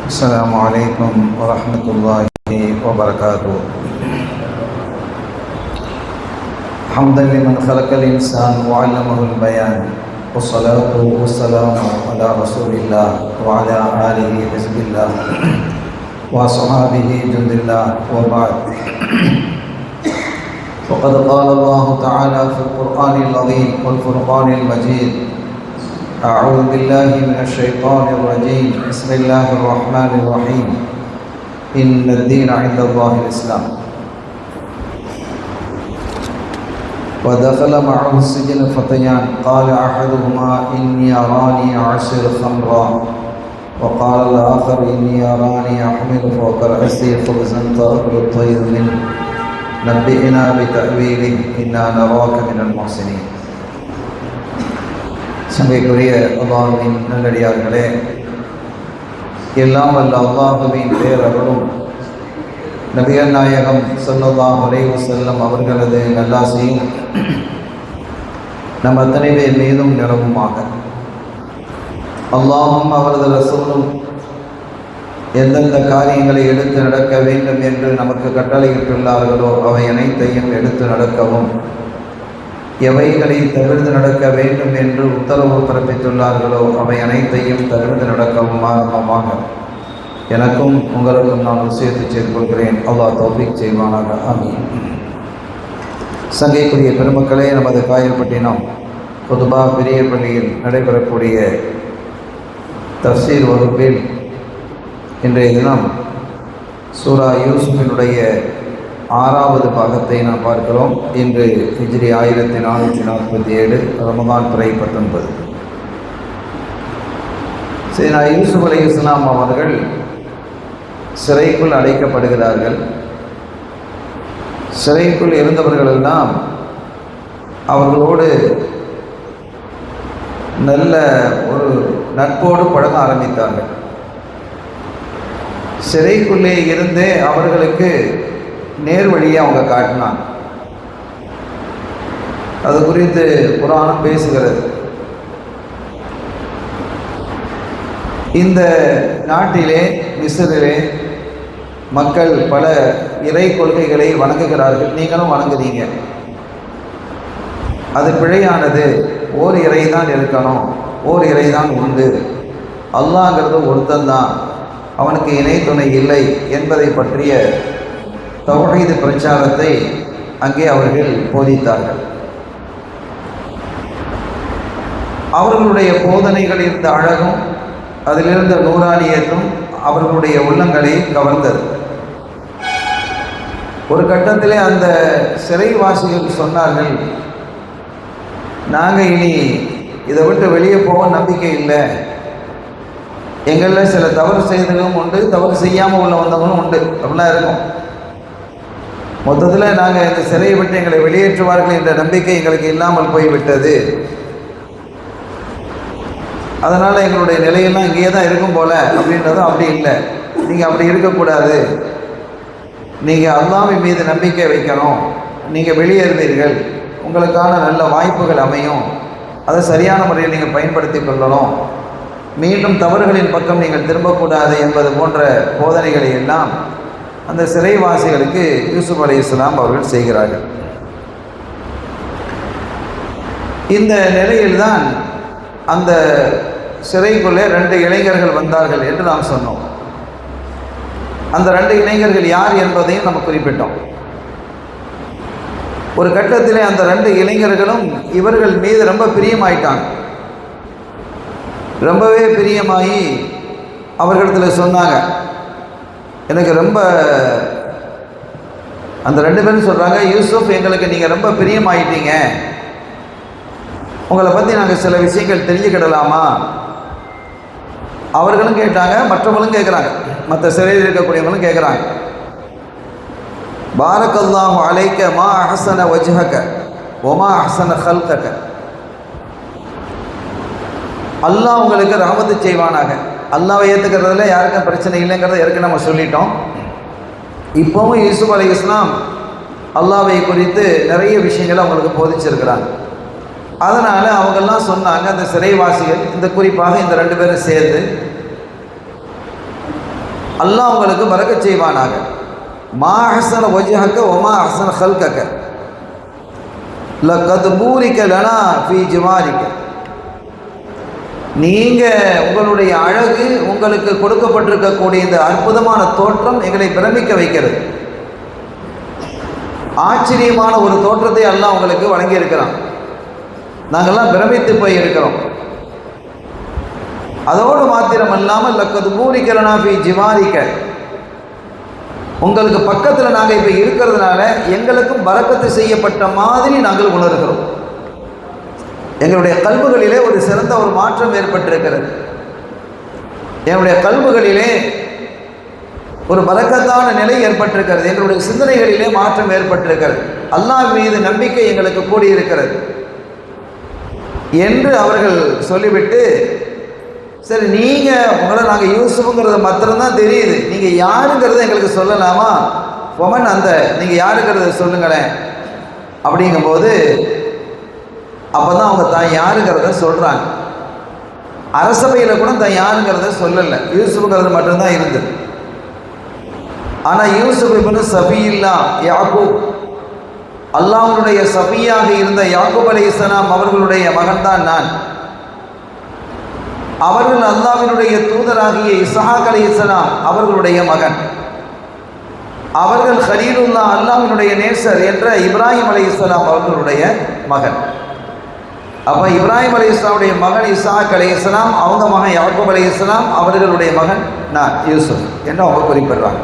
السلام عليكم ورحمة الله وبركاته. حمدا لمن خلق الإنسان وعلمه البيان، والصلاة والسلام على رسول الله وعلى آله حزب الله وأصحابه جند الله، وبعد. فقد قال الله تعالى في القرآن العظيم والفرقان المجيد: أعوذ بالله من الشيطان الرجيم، بسم الله الرحمن الرحيم، إن الدين عند الله الإسلام. ودخل معه السجن فتيان، قال أحدهما إني أراني أعصر خمرا، وقال الآخر إني أراني أحمل فوق رأسي خبزا تأكل الطير منه، نبئنا بتأويله إنا نراك من المحسنين. சங்கைக்குரிய அல்லாஹ்வின் நல்லடியார்களே, எல்லாம் வல்ல அல்லாஹ்வின் பேரருளும் நபிகள் நாயகம் ஸல்லல்லாஹு அலைஹி வஸல்லம் அவர்களது நல்லாசியும் நம் அத்தனை பேர் மீதும் நிலவுமாக. அல்லாஹும் அவரது ரசூலும் எந்தெந்த காரியங்களை எடுத்து நடக்க வேண்டும் என்று நமக்கு கட்டளையிட்டுள்ளார்களோ அவை அனைத்தையும் எடுத்து நடக்கவும், எவைகளை தவிர்த்து நடக்க வேண்டும் என்று உத்தரவு பிறப்பித்துள்ளார்களோ அவை அனைத்தையும் தவிர்த்து நடக்கவும் ஆரம்பமாக எனக்கும் உங்களுக்கும் நான் விஷயத்தை செய்து கொள்கிறேன். அல்லாஹ் தௌஃபீக் செய்வானாக. ஆமீன். சங்கைக்குரிய பெருமக்களே, நமது காயல்பட்டினம் குதுபா பெரிய பள்ளியில் நடைபெறக்கூடிய தஃசீர் வகுப்பில் இன்றைய தினம் சூரா யூசுஃபினுடைய 6வது பாகத்தை நாம் பார்க்கிறோம். இன்று ஹிஜ்ரி 1447 ரமதான் பிறை 19. சையதுனா யூசுப் அலைஹிஸ்ஸலாம் அவர்கள் சிறைக்குள் அடைக்கப்படுகிறார்கள். சிறைக்குள் இருந்தவர்களெல்லாம் அவர்களோடு நல்ல ஒரு நட்போடு பழக ஆரம்பித்தார்கள். சிறைக்குள்ளே இருந்தே அவர்களுக்கு நேர் வழியை அவங்க காட்டினாங்க. அது குறித்து குர்ஆனும் பேசுகிறது. இந்த நாட்டிலே மிஸ்ரிலே மக்கள் பல இறை கொள்கைகளை வணங்குகிறார்கள். நீங்களும் வணங்குறீங்க. அது பிழையானது. ஓர் இறை தான் இருக்கணும், ஓர் இறை தான் உண்டு, அல்லாஹ்ங்கிறது ஒருத்தந்தான், அவனுக்கு இணை துணை இல்லை என்பதை பற்றிய தௌஹீத் பிரச்சாரத்தை அங்கே அவர்கள் போதித்தார்கள். அவர்களுடைய போதனைகள் இருந்த அழகும் அதிலிருந்த நூறானியத்தும் அவர்களுடைய உள்ளங்களை கவர்ந்தது. ஒரு கட்டத்திலே அந்த சிறைவாசிகள் சொன்னார்கள், நாங்கள் இனி இதை விட்டு வெளியே போக நம்பிக்கை இல்லை, எங்களில் சில தவறு செய்தவங்களும் உண்டு, தவறு செய்யாமல் உள்ள வந்தவங்களும் உண்டு, அப்படிலாம் இருக்கும். மொத்தத்தில் நாங்கள் இந்த சிறையை விட்டு எங்களை வெளியேற்றுவார்கள் என்ற நம்பிக்கை எங்களுக்கு இல்லாமல் போய்விட்டது. அதனால் எங்களுடைய நிலையெல்லாம் இங்கேயே தான் இருக்கும் போல அப்படின்றதும் அப்படி இல்லை. நீங்கள் அப்படி இருக்கக்கூடாது, நீங்கள் அல்லாஹ்வின் மீது நம்பிக்கை வைக்கணும், நீங்கள் வெளியேறுவீர்கள், உங்களுக்கான நல்ல வாய்ப்புகள் அமையும், அதை சரியான முறையில் நீங்கள் பயன்படுத்தி கொள்ளணும், மீண்டும் தவறுகளின் பக்கம் நீங்கள் திரும்பக்கூடாது என்பது போன்ற போதனைகளை எல்லாம் அந்த சிறைவாசிகளுக்கு யூசுப் அலைஹிஸ்ஸலாம் அவர்கள் செய்கிறார்கள். இந்த நிலையில்தான் அந்த சிறைக்குள்ளே 2 இளைஞர்கள் வந்தார்கள் என்று நாம் சொன்னோம். அந்த 2 இளைஞர்கள் யார் என்பதையும் நம்ம குறிப்பிட்டோம். ஒரு கட்டத்திலே அந்த 2 இளைஞர்களும் இவர்கள் மீது ரொம்ப பிரியமாயிட்டாங்க. ரொம்பவே பிரியமாகி அவர்களிடத்தில் சொன்னாங்க, எனக்கு ரொம்ப, அந்த 2 பேரும் சொல்கிறாங்க, யூசுப் எங்களுக்கு நீங்கள் ரொம்ப பிரியமாயிட்டீங்க, உங்களை பற்றி நாங்கள் சில விஷயங்கள் தெரிஞ்சுக்கிடலாமா? அவர்களும் கேட்டாங்க, மற்றவங்களும் கேட்குறாங்க, மற்ற சிறையில் இருக்கக்கூடியவங்களும் கேட்குறாங்க. பாரக்கல்லாஹு அலைக்க மா அஹ்ஸன வஜ்ஹக வமா அஹ்ஸன ஹல்கக, அல்லாஹ் உங்களுக்கு ரஹமத்து செய்வானாக. அல்லாஹ்வை ஏற்றுக்கிறதுல யாருக்கும் பிரச்சனை இல்லைங்கிறத ஏற்கனவே நம்ம சொல்லிட்டோம். இப்போவும் யூசுப் அலைஹிஸ்ஸலாம் அல்லாஹ்வை குறித்து நிறைய விஷயங்களை அவங்களுக்கு போதிச்சிருக்கிறாங்க. அதனால் அவங்கெல்லாம் சொன்னாங்க, அந்த சிறைவாசிகள், இந்த குறிப்பாக இந்த 2 பேரும் சேர்ந்து, அல்லாஹ் உங்களுக்கு பரக்கத் செய்வானாக. மா அஹ்ஸன வஜ்ஹக வமா அஹ்ஸன ஹல்கக லகத் பூரிக லனா ஃபீ ஜிவாரிக. நீங்கள் உங்களுடைய அழகு, உங்களுக்கு கொடுக்கப்பட்டிருக்கக்கூடிய இந்த அற்புதமான தோற்றம் எங்களை பிரமிக்க வைக்கிறது. ஆச்சரியமான ஒரு தோற்றத்தை அல்லாஹ் உங்களுக்கு வழங்கியிருக்கிறான். நாங்கள்லாம் பிரமித்து போய் இருக்கிறோம். அதோடு மாத்திரமல்லாமல் லக்கது பூரிக்கலனா ஃபீ ஜிவாரிக்க, உங்களுக்கு பக்கத்தில் நாங்கள் இப்போ இருக்கிறதுனால எங்களுக்கும் பரக்கத்து செய்யப்பட்ட மாதிரி நாங்கள் உணர்கிறோம். எங்களுடைய கல்புகளிலே ஒரு சிறந்த ஒரு மாற்றம் ஏற்பட்டிருக்கிறது. எங்களுடைய கல்புகளிலே ஒரு பரக்கத்தான நிலை ஏற்பட்டிருக்கிறது. எங்களுடைய சிந்தனைகளிலே மாற்றம் ஏற்பட்டிருக்கிறது. அல்லாஹ் மீது நம்பிக்கை எங்களுக்கு கூடியிருக்கிறது என்று அவர்கள் சொல்லிவிட்டு, சரி நீங்கள் உங்களை நாங்கள் யூசுஃபுங்கிறது மாத்திரம்தான் தெரியுது, நீங்கள் யாருங்கிறத எங்களுக்கு சொல்லலாமா? பொமன் அந்த நீங்கள் யாருங்கிறத சொல்லுங்களேன் அப்படிங்கும்போது அப்போ தான் அவங்க தான் யாருங்கிறத சொல்கிறாங்க. அரசபையில் கூட தான் யாருங்கிறத சொல்லலை, யூசுஃபுங்கிறது மட்டும்தான் இருந்தது. ஆனால் யூசுஃப் இப்னு சஃபியுல்லா யாக்கூப், அல்லாஹ்வுடைய சஃபியாக இருந்த யாக்கூப் அலைஹிஸ்ஸலாம் அவர்களுடைய மகன்தான் நான். அவர்கள் அல்லாஹ்வினுடைய தூதராகிய இஸ்ஹாக் அலைஹிஸ்ஸலாம் அவர்களுடைய மகன். அவர்கள் கலீலுல்லா அல்லாஹ்வினுடைய நேசர் என்ற இப்ராஹிம் அலைஹிஸ்ஸலாம் அவர்களுடைய மகன். அப்போ இப்ராஹிம் அலைஹிஸ்ஸலாமுடைய மகன் இஸ்ஹாக் அலைஹிஸ்ஸலாம், அவங்க மகன் யாக்கூப் அலைஹிஸ்ஸலாம், அவர்களுடைய மகன் நான் யூசுப் என்று அவங்க குறிப்பிடுறாங்க.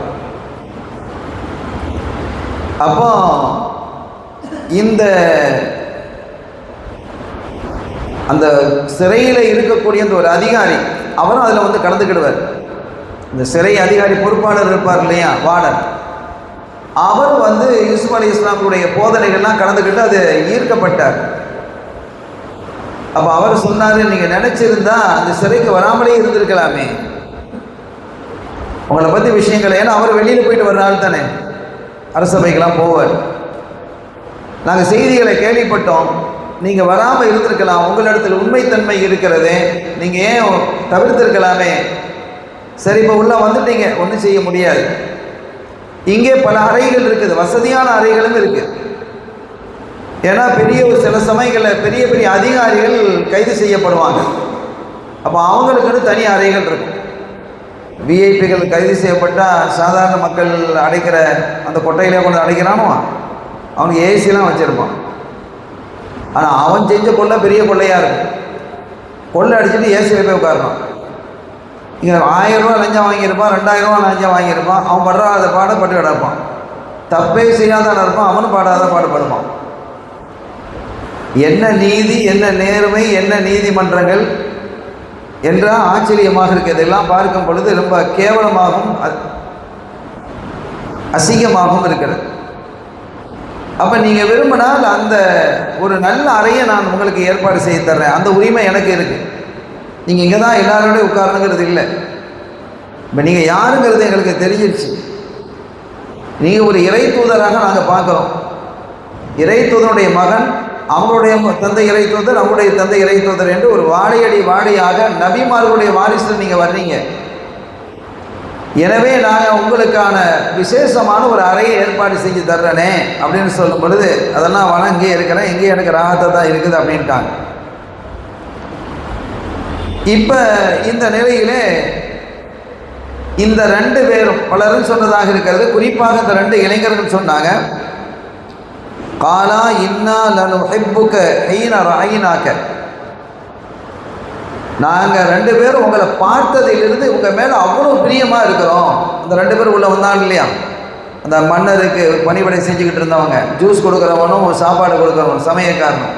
அப்போ இந்த அந்த சிறையில் இருக்கக்கூடிய அந்த ஒரு அதிகாரி, அவரும் அதில் வந்து கலந்துக்கிடுவார். இந்த சிறை அதிகாரி பொறுப்பாளர் இருப்பார் இல்லையா, வார்டன், அவர் வந்து யூசுப் அலைஹிஸ்ஸலாமுடைய போதனைகள்லாம் கலந்துக்கிட்டு அது ஈர்க்கப்பட்டார். அப்போ அவர் சொன்னார், நீங்கள் நினச்சிருந்தா அந்த சிறைக்கு வராமலே இருந்திருக்கலாமே, உங்களை பற்றி விஷயங்கள். ஏன்னா அவர் வெளியில் போயிட்டு வர்ற ஆள் தானே, அரசபைக்கெல்லாம் போவார். நாங்கள் செய்திகளை கேள்விப்பட்டோம், நீங்கள் வராமல் இருந்திருக்கலாம், உங்களிடத்தில் உண்மைத்தன்மை இருக்கிறது, நீங்கள் ஏன் தவிர்த்திருக்கலாமே. சரி, இப்போ உள்ளே வந்துட்டீங்க, ஒன்றும் செய்ய முடியாது. இங்கே பல அறைகள் இருக்குது, வசதியான அறைகளும் இருக்குது. ஏன்னா பெரிய சில சமயங்களில் பெரிய பெரிய அதிகாரிகள் கைது செய்யப்படுவாங்க. அப்போ அவங்களுக்குன்னு தனி அறைகள் இருக்கும். விஐபிகள் கைது செய்யப்பட்டால் சாதாரண மக்கள் அடைக்கிற அந்த கொட்டையிலே கொண்டு அடைக்கிறானோ, அவனுக்கு ஏசிலாம் வச்சுருப்பான். ஆனால் அவன் செஞ்ச கொள்ளை பெரிய கொள்ளையாக இருக்கும். கொள்ளை அடிச்சுட்டு ஏசியில் போய் உட்காரணும். இங்கே 1000 ரூபா லஞ்சம் வாங்கியிருப்பான், 2000 ரூபா லஞ்சம் வாங்கியிருப்பான். அவன் படுறாத பாடுபட்டு கிடப்பான். தப்பே செய்யாதான் இருப்பான், அவனும் பாடாத பாடுபடுவான். என்ன நீதி, என்ன நேர்மை, என்ன நீதிமன்றங்கள் என்றால் ஆச்சரியமாக இருக்குது. இதெல்லாம் பார்க்கும் பொழுது ரொம்ப கேவலமாகவும் அசிங்கமாகவும் இருக்கிறது. அப்போ நீங்கள் விரும்பினால் அந்த ஒரு நல்ல அறையை நான் உங்களுக்கு ஏற்பாடு செய்து தர்றேன், அந்த உரிமை எனக்கு இருக்குது. நீங்கள் இங்கே தான் எல்லாரோடையும் உட்காரணுங்கிறது இல்லை. இப்போ நீங்கள் யாருங்கிறது எங்களுக்கு தெரிஞ்சிருச்சு. நீங்கள் ஒரு இறை தூதராக நாங்கள் பார்க்குறோம். இறை தூதனுடைய மகன், அவங்களுடைய தந்தை இறை தூதர், அவங்களுடைய தந்தை இறை தூதர் என்று ஒரு வாழையடி வாழையாக நபிமார்களுடைய வாரிசில் நீங்கள் வர்றீங்க. எனவே நான் உங்களுக்கான விசேஷமான ஒரு அறையை ஏற்பாடு செஞ்சு தர்றேனே அப்படின்னு சொல்லும் பொழுது, அதெல்லாம் வேணாம், இங்கே இருக்கிறேன், இங்கே எனக்கு ராகத்தை தான் இருக்குது அப்படின்ட்டாங்க. இப்போ இந்த நிலையிலே இந்த 2 பேரும் பலரும் சொன்னதாக இருக்கிறது. குறிப்பாக இந்த 2 இளைஞர்கள் சொன்னாங்க, காலா இன்னா லனுஹிப்புக ஹீன ரஅய்னாக, நாங்கள் 2 பேரும் உங்களை பார்த்ததிலிருந்து உங்கள் மேலே அவ்வளோ பிரியமாக இருக்கிறோம். அந்த 2 பேரும் உள்ளே வந்தாங்க இல்லையா, அந்த மன்னருக்கு பணிவிடை செஞ்சுக்கிட்டு இருந்தவங்க, ஜூஸ் கொடுக்குறவனும் சாப்பாடு கொடுக்குறவனும் சமயக்காரனும்,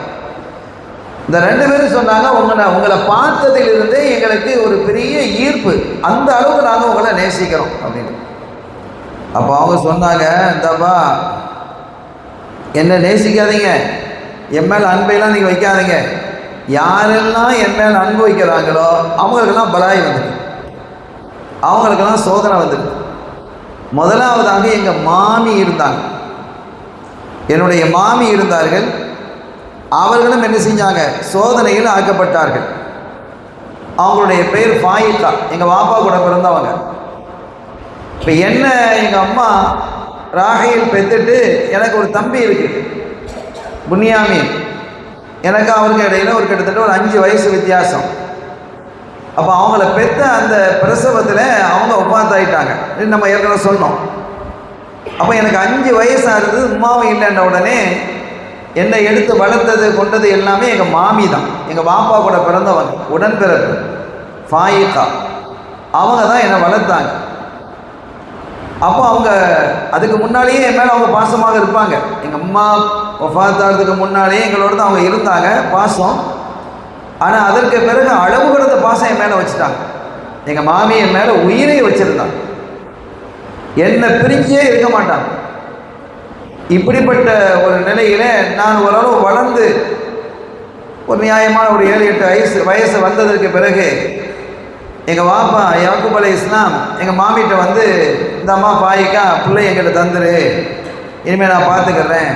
இந்த 2 பேரும் சொன்னாங்க, உங்களை பார்த்ததிலிருந்தே எங்களுக்கு ஒரு பெரிய ஈர்ப்பு, அந்த அளவுக்கு நாங்கள் உங்களை நேசிக்கிறோம் அப்படின்னு. அப்போ அவங்க சொன்னாங்க, இந்தப்பா என்ன நேசிக்காதீங்க, என் மேலே அன்பையெல்லாம் நீங்கள் வைக்காதீங்க, யாரெல்லாம் என் மேலே அன்பு வைக்கிறாங்களோ அவங்களுக்கெல்லாம் பலாய் வந்துருக்கு, அவங்களுக்கெல்லாம் சோதனை வந்துருக்கு. முதலாவதாக எங்கள் மாமி இருந்தாங்க, என்னுடைய மாமி இருந்தார்கள். அவர்களும் என்ன செஞ்சாங்க, சோதனையில் ஆக்கப்பட்டார்கள். அவங்களுடைய பெயர் ஃபாயிகா, எங்கள் வாப்பா கூட பிறந்தவங்க. இப்போ என்ன, எங்கள் அம்மா ராகையில் பெற்றுட்டு எனக்கு ஒரு தம்பி இருக்கு புன்யாமீன், எனக்கு அவருக்கு இடையில ஒரு கிட்டத்தட்ட ஒரு 5 வயசு வித்தியாசம். அப்போ அவங்கள பெற்ற அந்த பிரசவத்தில் அவங்க ஒப்பாத்தாயிட்டாங்க, நம்ம ஏற்கனவே சொன்னோம். அப்போ எனக்கு 5 வயசாக இருந்தது. உமாவும் இல்லைன்ற உடனே என்னை எடுத்து வளர்த்தது கொண்டது எல்லாமே எங்கள் மாமி தான், எங்கள் பாப்பா கூட பிறந்தவங்க, உடன்பிறப்பு ஃபாயிகா. அவங்க தான் என்னை வளர்த்தாங்க. அப்போ அவங்க அதுக்கு முன்னாலேயே என் மேலே அவங்க பாசமாக இருப்பாங்க. எங்கள் அம்மா வஃபாத்தாகிறதுக்கு முன்னாலேயே எங்களோட தான் அவங்க இருந்தாங்க, பாசம். ஆனால் அதற்கு பிறகு அளவு கடந்த பாசம் என் மேலே வச்சுட்டாங்க. எங்கள் மாமி என் மேலே உயிரை வச்சுருந்தாங்க, என்னை பிரிஞ்சே இருக்க மாட்டாங்க. இப்படிப்பட்ட ஒரு நிலையில் நான் ஓரளவு வளர்ந்து ஒரு நியாயமான ஒரு 7-8 வயசு வந்ததற்கு பிறகு எங்கள் வாப்பா யாக்கூப் அலைஹிஸ்ஸலாம் எங்கள் மாமிகிட்ட வந்து, இந்த அம்மா ஃபாயிகா பிள்ளை எங்கிட்ட தந்துரு, இனிமேல் நான் பார்த்துக்கிறேன்.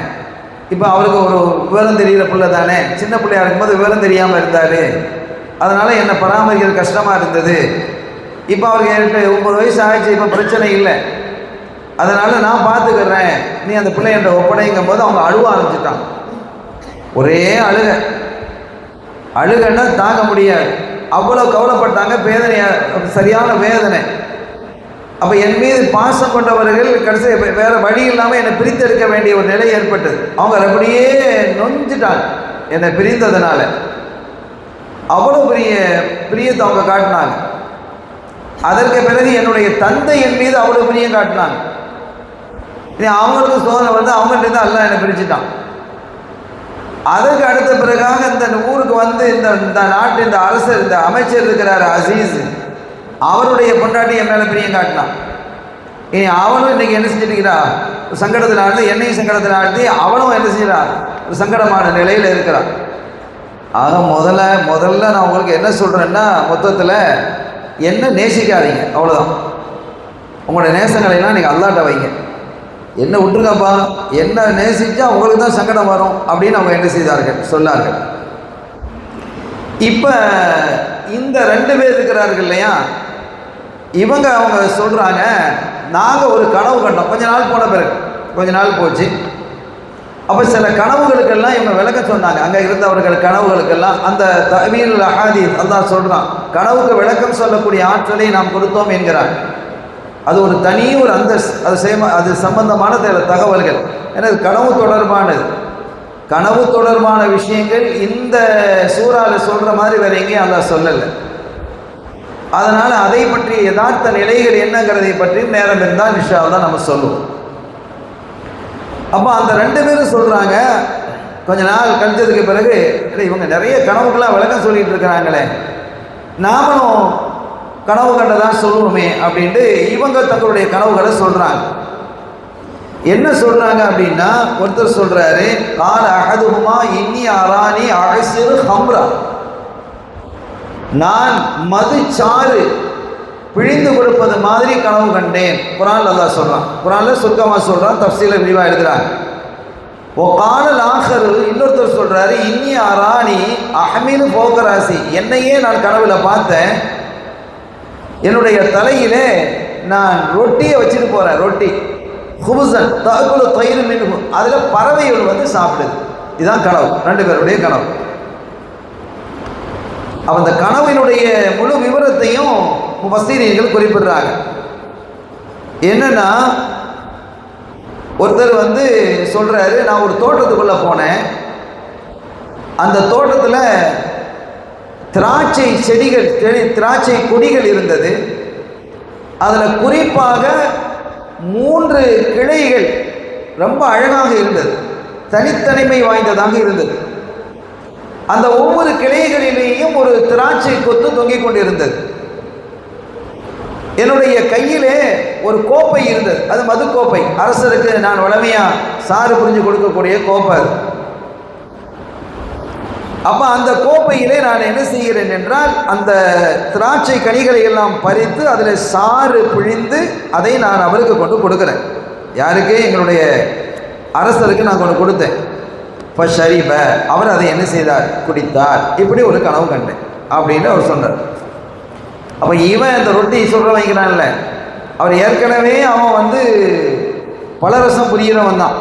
இப்போ அவருக்கு ஒரு விவரம் தெரிகிற பிள்ளை தானே, சின்ன பிள்ளையாக இருக்கும்போது விவரம் தெரியாமல் இருந்தார், அதனால் என்னை பராமரிக்கிறது கஷ்டமாக இருந்தது. இப்போ அவருக்கு 8-9 வயசு ஆகிடுச்சு, இப்போ பிரச்சனை இல்லை, அதனால் நான் பார்த்துக்கிறேன், நீ அந்த பிள்ளை என்ற ஒப்படைங்கும் போது அவங்க அழுவ ஆரம்பிச்சிட்டாங்க. ஒரே அழுகன்னா தாங்க முடியாது, அவ்வளோ கவலைப்பட்டாங்க, சரியான வேதனை. அப்போ என் மீது பாசம் கொண்டவர்கள் கடைசி வேறு வழி இல்லாமல் என்னை பிரித்தெடுக்க வேண்டிய ஒரு நிலை ஏற்பட்டது. அவங்க அப்படியே நொஞ்சிட்டாங்க என்னை பிரிந்ததுனால. அவ்வளோ பெரிய பிரியத்தை அவங்க காட்டினாங்க. அதற்கு பிறகு என்னுடைய தந்தை என் மீது அவ்வளோ பிரியம் காட்டினாங்க. அவங்களுக்கு சோதனை வந்து அவங்கள்ட்ட தான் எல்லாம் என்னை பிரிச்சுட்டான். அதற்கு அடுத்த பிறகாக இந்த ஊருக்கு வந்து இந்த நாட்டு இந்த அரசர், இந்த அமைச்சர் இருக்கிறார் அசீஸ், அவருடைய பொண்டாட்டி என் மேலே பிரியம் காட்டினான். அவனும் இன்றைக்கி என்ன செஞ்சுட்டுக்கிறா, சங்கடத்தில் ஆழ்ந்து, என்னையும் சங்கடத்தில் ஆழ்த்தி அவனும் என்ன செய்கிறா, ஒரு சங்கடமான நிலையில் இருக்கிறான். ஆக முதல்ல நான் உங்களுக்கு என்ன சொல்கிறேன்னா, மொத்தத்தில் என்ன நேசிக்காதீங்க, அவ்வளோதான். உங்களோட நேசங்களைலாம் நீங்கள் அல்லாட்ட வைங்க. என்ன விட்டுருக்கப்பா, என்ன நேசிச்சா உங்களுக்கு தான் சங்கடம் வரும் அப்படின்னு அவங்க என்ன செய்தார்கள், சொன்னார்கள். இப்போ இந்த 2 பேர் இருக்கிறார்கள் இல்லையா, அவங்க சொல்கிறாங்க, நாங்கள் ஒரு கனவு கண்டோம். கொஞ்ச நாள் போன பிறகு, கொஞ்ச நாள் போச்சு. அப்போ சில கனவுகளுக்கெல்லாம் இவங்க விளக்கம் சொன்னாங்க. அங்கே இருந்தவர்கள் கனவுகளுக்கெல்லாம் அந்த தவீல் அஹாதீஸ் அல்லாஹ் சொல்கிறான், கனவுக்கு விளக்கம் சொல்லக்கூடிய ஆற்றலை நாம் கொடுத்தோம் என்கிறார். அது ஒரு தனி ஒரு அந்தஸ்து, அது சம்பந்தமான தகவல்கள். ஏன்னா கனவு தொடர்பானது, கனவு தொடர்பான விஷயங்கள் இந்த சூறாவில் சொல்கிற மாதிரி வேறு எங்கேயும் அல்லாஹ் சொல்லலை. அதனால் அதை பற்றி யதார்த்த நிலைகள் என்னங்கிறதை பற்றி நேரம் இருந்தால் இன்ஷா அல்லாஹ் நம்ம சொல்லுவோம். அப்போ அந்த 2 பேரும் சொல்கிறாங்க, கொஞ்ச நாள் கழிச்சதுக்கு பிறகு, இவங்க நிறைய கனவுக்கெல்லாம் விளக்கம் சொல்லிகிட்டு இருக்கிறாங்களே, நாமளும் கனவு கண்டதான் சொல்லுவோமே அப்படின்ட்டு இவங்க தங்களுடைய கனவுகளை சொல்கிறாங்க. என்ன சொல்கிறாங்க அப்படின்னா, ஒருத்தர் சொல்கிறாரு, கால அஹதுஹுமா இன்னி அரானி அஹ்சிரு ஹம்ரா, நான் மதுச்சாறு பிழிந்து கொடுப்பது மாதிரி கனவு கண்டேன். குர்ஆன்ல அல்லாஹ் சொல்கிறான், குர்ஆன்ல சுருக்கமாக சொல்கிறான், தஃப்சீல விரிவாக எழுதுகிறாங்க. ஓ காலல் ஆஹரு, இன்னொருத்தர் சொல்கிறாரு, இன்னி அரானி அஹ்மிலு போக்கராசி, என்னையே நான் கனவுல பார்த்தேன், என்னுடைய தலையிலே நான் ரொட்டியை வச்சுட்டு போகிறேன், ரொட்டி ஹுபுசன் தகுலு தயிர் மின்ஹு, அதில் பறவைகள் வந்து சாப்பிடுது. இதுதான் கனவு, 2 பேருடைய கனவு. அந்த கனவினுடைய முழு விவரத்தையும் முஃபஸ்ஸீரீன்கள் குறிப்பிடுறாங்க. என்னன்னா, ஒருத்தர் வந்து சொல்கிறாரு, நான் ஒரு தோட்டத்துக்குள்ளே போனேன், அந்த தோட்டத்தில் திராட்சை செடிகள், திராட்சை கொடிகள் இருந்தது. அதில் குறிப்பாக 3 கிளைகள் ரொம்ப அழகாக இருந்தது, தனித்தனிமை வாய்ந்ததாக இருந்தது. அந்த ஒவ்வொரு கிளைகளிலேயும் ஒரு திராட்சை கொத்து தொங்கிக் கொண்டிருந்தது. என்னுடைய கையிலே ஒரு கோப்பை இருந்தது, அது மது கோப்பை, அரசருக்கு நான் வளமையாக சாறு புரிஞ்சு கொடுக்கக்கூடிய கோப்பை அது. அப்போ அந்த கோப்பையிலே நான் என்ன செய்கிறேன் என்றால், அந்த திராட்சை கனிகளை எல்லாம் பறித்து அதில் சாறு பிழிந்து அதை நான் அவருக்கு கொண்டு கொடுக்குறேன். யாருக்கு? எங்களுடைய அரசருக்கு நான் கொண்டு கொடுத்தேன். ஃபஷரிப, அவர் அதை என்ன செய்தார், குடித்தார். இப்படி ஒரு கனவு கண்டேன் அப்படின்னு அவர் சொன்னார். அப்போ இவன் இந்த ரொட்டி சொல்ற வைக்கிறான்ல, அவர் ஏற்கனவே அவன் வந்து பலரசம் புரிகிறவன் தான்,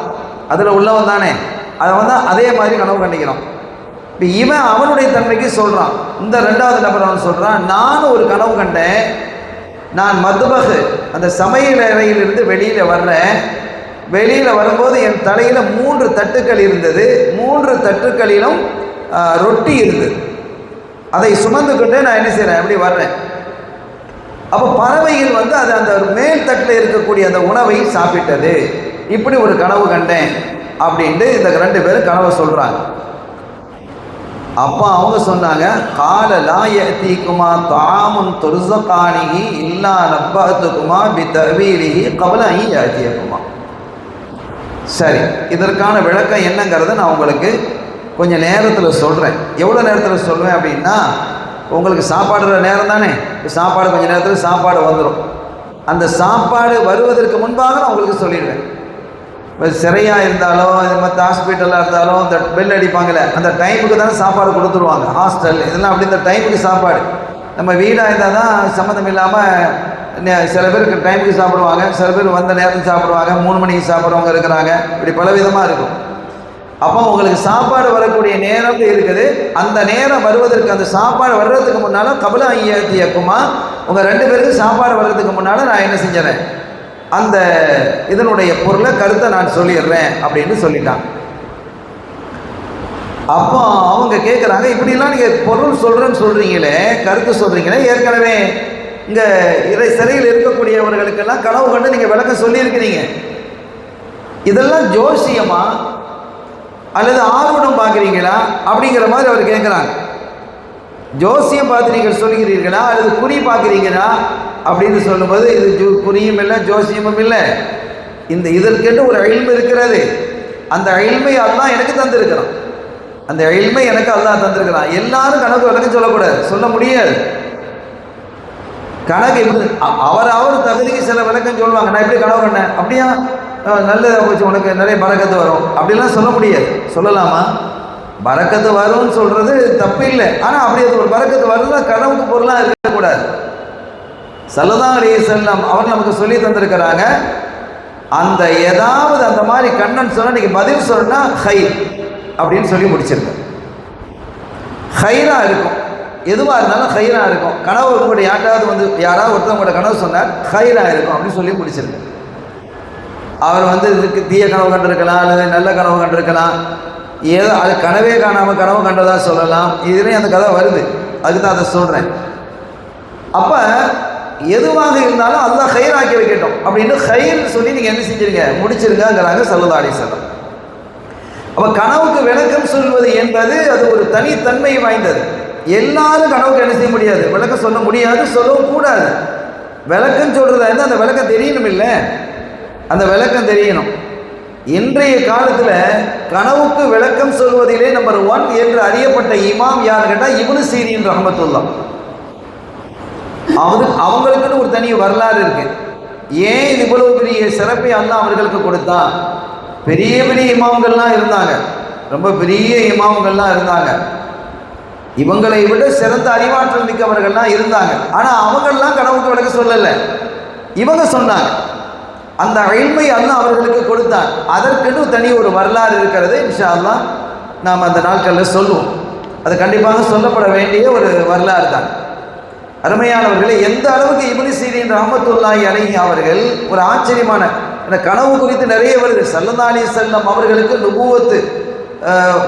அதில் உள்ளவன் தானே, அதை வந்து அதே மாதிரி கனவு கண்டிக்கிறான். இப்போ இவன் அவனுடைய தன்மைக்கு சொல்கிறான். இந்த ரெண்டாவது நபர் அவன் சொல்கிறான், நான் ஒரு கனவு கண்டேன், நான் மதுபகு அந்த சமையல் அறையிலிருந்து வெளியில் வர்றேன், வெளியில் வரும்போது என் தலையில் 3 தட்டுக்கள் இருந்தது, 3 தட்டுக்களிலும் ரொட்டி இருந்தது. அதை சுமந்துக்கிட்டு நான் என்ன செய்கிறேன், அப்படி வர்றேன். அப்போ பறவைகள் வந்து அது அந்த மேல் தட்டில் இருக்கக்கூடிய அந்த உணவை சாப்பிட்டது. இப்படி ஒரு கனவு கண்டேன் அப்படின்ட்டு இந்த 2 பேரும் கனவை சொல்கிறாங்க. அப்போ அவங்க சொன்னாங்க, கால லா யஅதீகுமா தஆமுன் துர்ஸகானிஹி இல்லா நப்பஅதுகுமா பிதவீலிஹி கப்ல அன் யஅதீகுமா. சரி, இதற்கான விளக்கம் என்னங்கிறத நான் உங்களுக்கு கொஞ்சம் நேரத்தில் சொல்கிறேன். எவ்வளோ நேரத்தில் சொல்லுவேன் அப்படின்னா, உங்களுக்கு சாப்பாடுற நேரம் தானே, சாப்பாடு கொஞ்சம் நேரத்தில் சாப்பாடு வந்துடும். அந்த சாப்பாடு வருவதற்கு முன்பாக நான் உங்களுக்கு சொல்லிடுவேன். இப்போ சிறையாக இருந்தாலும் இது மற்ற ஹாஸ்பிட்டலாக இருந்தாலும் இந்த பெல் அடிப்பாங்களே, அந்த டைமுக்கு தானே சாப்பாடு கொடுத்துருவாங்க. ஹாஸ்டல் இதெல்லாம் அப்படி இந்த டைமுக்கு சாப்பாடு. நம்ம வீடாக இருந்தால் தான் சம்மந்தம் இல்லாமல் சில பேருக்கு டைமுக்கு சாப்பிடுவாங்க, சில பேர் வந்த நேரத்துக்கு சாப்பிடுவாங்க, 3 மணிக்கு சாப்பிட்றவங்க இருக்கிறாங்க, இப்படி பலவிதமாக இருக்கும். அப்போ உங்களுக்கு சாப்பாடு வரக்கூடிய நேரம் இருக்குது. அந்த நேரம் வருவதற்கு, அந்த சாப்பாடு வர்றதுக்கு முன்னால் கபல ஐயத்தியக்குமா, உங்கள் 2 பேருக்கு சாப்பாடு வர்றதுக்கு முன்னால் நான் என்ன செஞ்சிடறேன், அந்த இதனுடைய பொருளை கருத்தை நான் சொல்லிடுறேன் அப்படின்னு சொல்லிட்டான். அப்போ அவங்க கேட்குறாங்க, இப்படிலாம் நீங்கள் பொருள் சொல்கிறேன்னு சொல்கிறீங்களே, கருத்து சொல்கிறீங்களே, ஏற்கனவே இங்கே சிறையில் இருக்கக்கூடியவர்களுக்கெல்லாம் கனவு கண்டு நீங்கள் விளக்கம் சொல்லியிருக்கிறீங்க, இதெல்லாம் ஜோசியமா அல்லது ஆர்வம் பார்க்குறீங்களா அப்படிங்கிற மாதிரி அவர் கேட்குறாங்க. ஜோசியம் பார்த்து நீங்கள் சொல்கிறீர்களா அல்லது குறி பார்க்குறீங்களா அப்படின்னு சொல்லும்போது, இது குறியும் இல்லை ஜோசியமும் இல்லை, இதற்கென்று ஒரு இல்மு இருக்கிறது. அந்த இல்மை அல்லாஹ் எனக்கு தந்திருக்கிறான், அந்த இல்மை எனக்கு அல்லாஹ் தந்திருக்கிறான். எல்லாரும் கணக்கு விளக்கம் சொல்லக்கூடாது, சொல்ல முடியாது. கணக்கு அவர் தகுதிக்கு சில விளக்கம் சொல்லுவாங்க. நான் எப்படி கனவு கண்டேன், அப்படியா நல்லதை வச்சு உனக்கு நிறைய பரக்கத்து வரும் அப்படிலாம் சொல்ல முடியாது. சொல்லலாமா? பரக்கத்து வரும்னு சொல்றது தப்பு இல்லை. ஆனால் அப்படி அது ஒரு பரக்கத்து வருதுன்னா கனவுக்கு பொருளாக இருக்கக்கூடாது. ஸல்லல்லாஹு அலைஹி வஸல்லம் அவர் நமக்கு சொல்லி தந்திருக்கிறாங்க, அந்த ஏதாவது அந்த மாதிரி கண்ணன் சொன்னால் நீங்கள் பதில் சொன்னா ஹைர் அப்படின்னு சொல்லி முடிச்சிருக்க. ஹைராக இருக்கும், எதுவாக இருந்தாலும் ஹைராக இருக்கும். கனவு கூட யாராவது ஒருத்தவங்களோட கனவு சொன்னார் ஹைராக இருக்கும் அப்படின்னு சொல்லி முடிச்சிருக்க. அவர் வந்து இதுக்கு தீய கனவு கண்டிருக்கலாம் அல்லது நல்ல கனவு கண்டிருக்கலாம், ஏதோ அது கனவே காணாமல் கனவு கண்டதாக சொல்லலாம். இதுலேயும் அந்த கதை வருது, அதுக்கு தான் அதை சொல்கிறேன். அப்போ எதுவாக இருந்தாலும் அல்லாஹ் ஹைராக்கி வைக்கட்டும் அப்படின்னு ஹைர் சொல்லி நீங்கள் என்ன செஞ்சிருங்க, முடிச்சிருங்கிறாங்க ஸல்லல்லாஹு அலைஹி வஸல்லம். அப்போ கனவுக்கு விளக்கம் சொல்வது என்பது அது ஒரு தனித்தன்மை வாய்ந்தது. எல்லாரும் கனவுக்கு என்ன செய்ய முடியாது, விளக்கம் சொல்ல முடியாது, சொல்லவும் கூடாது. விளக்கம் சொல்கிறதா இருந்தால் அந்த விளக்கம் தெரியணும், இல்லை அந்த விளக்கம் தெரியணும். இன்றைய காலத்தில் கனவுக்கு விளக்கம் சொல்வதிலே நம்பர் 1 என்று அறியப்பட்ட இமாம் யார் கேட்டால் இப்னு சீரின் ரஹ்மத்துல்லாஹ். அவங்களுக்குன்னு ஒரு தனி வரலாறு இருக்கு. ஏன் இது இவ்வளவு பெரிய சிறப்பை அல்லாஹ் அவர்களுக்கு கொடுத்தான்? பெரிய பெரிய இமாம்கள்லாம் இருந்தாங்க, ரொம்ப பெரிய இமாம்கள்லாம் இருந்தாங்க, இவங்களை விட சிறந்த அறிவாற்றல் மிக்கவர்கள்லாம் இருந்தாங்க. ஆனால் அவங்கெல்லாம் கனவுக்கு விளக்க சொல்லலை, இவங்க சொன்னாங்க. அந்த இல்மை அல்லாஹ் அவர்களுக்கு கொடுத்தான். அதற்கென்று தனி ஒரு வரலாறு இருக்கிறது. இன்ஷா அல்லாஹ் நாம் அந்த நாட்களில் சொல்லுவோம். அது கண்டிப்பாக சொல்லப்பட வேண்டிய ஒரு வரலாறு தான். அருமையானவர்களே, எந்த அளவுக்கு இப்னு சீரின் ரஹ்மத்துல்லாஹி அலைஹி அவர்கள் ஒரு ஆச்சரியமான கனவு குறித்து நிறைய வருது. ஸல்லல்லாஹு அலைஹி வஸல்லம் அவர்களுக்கு நுபுவத்து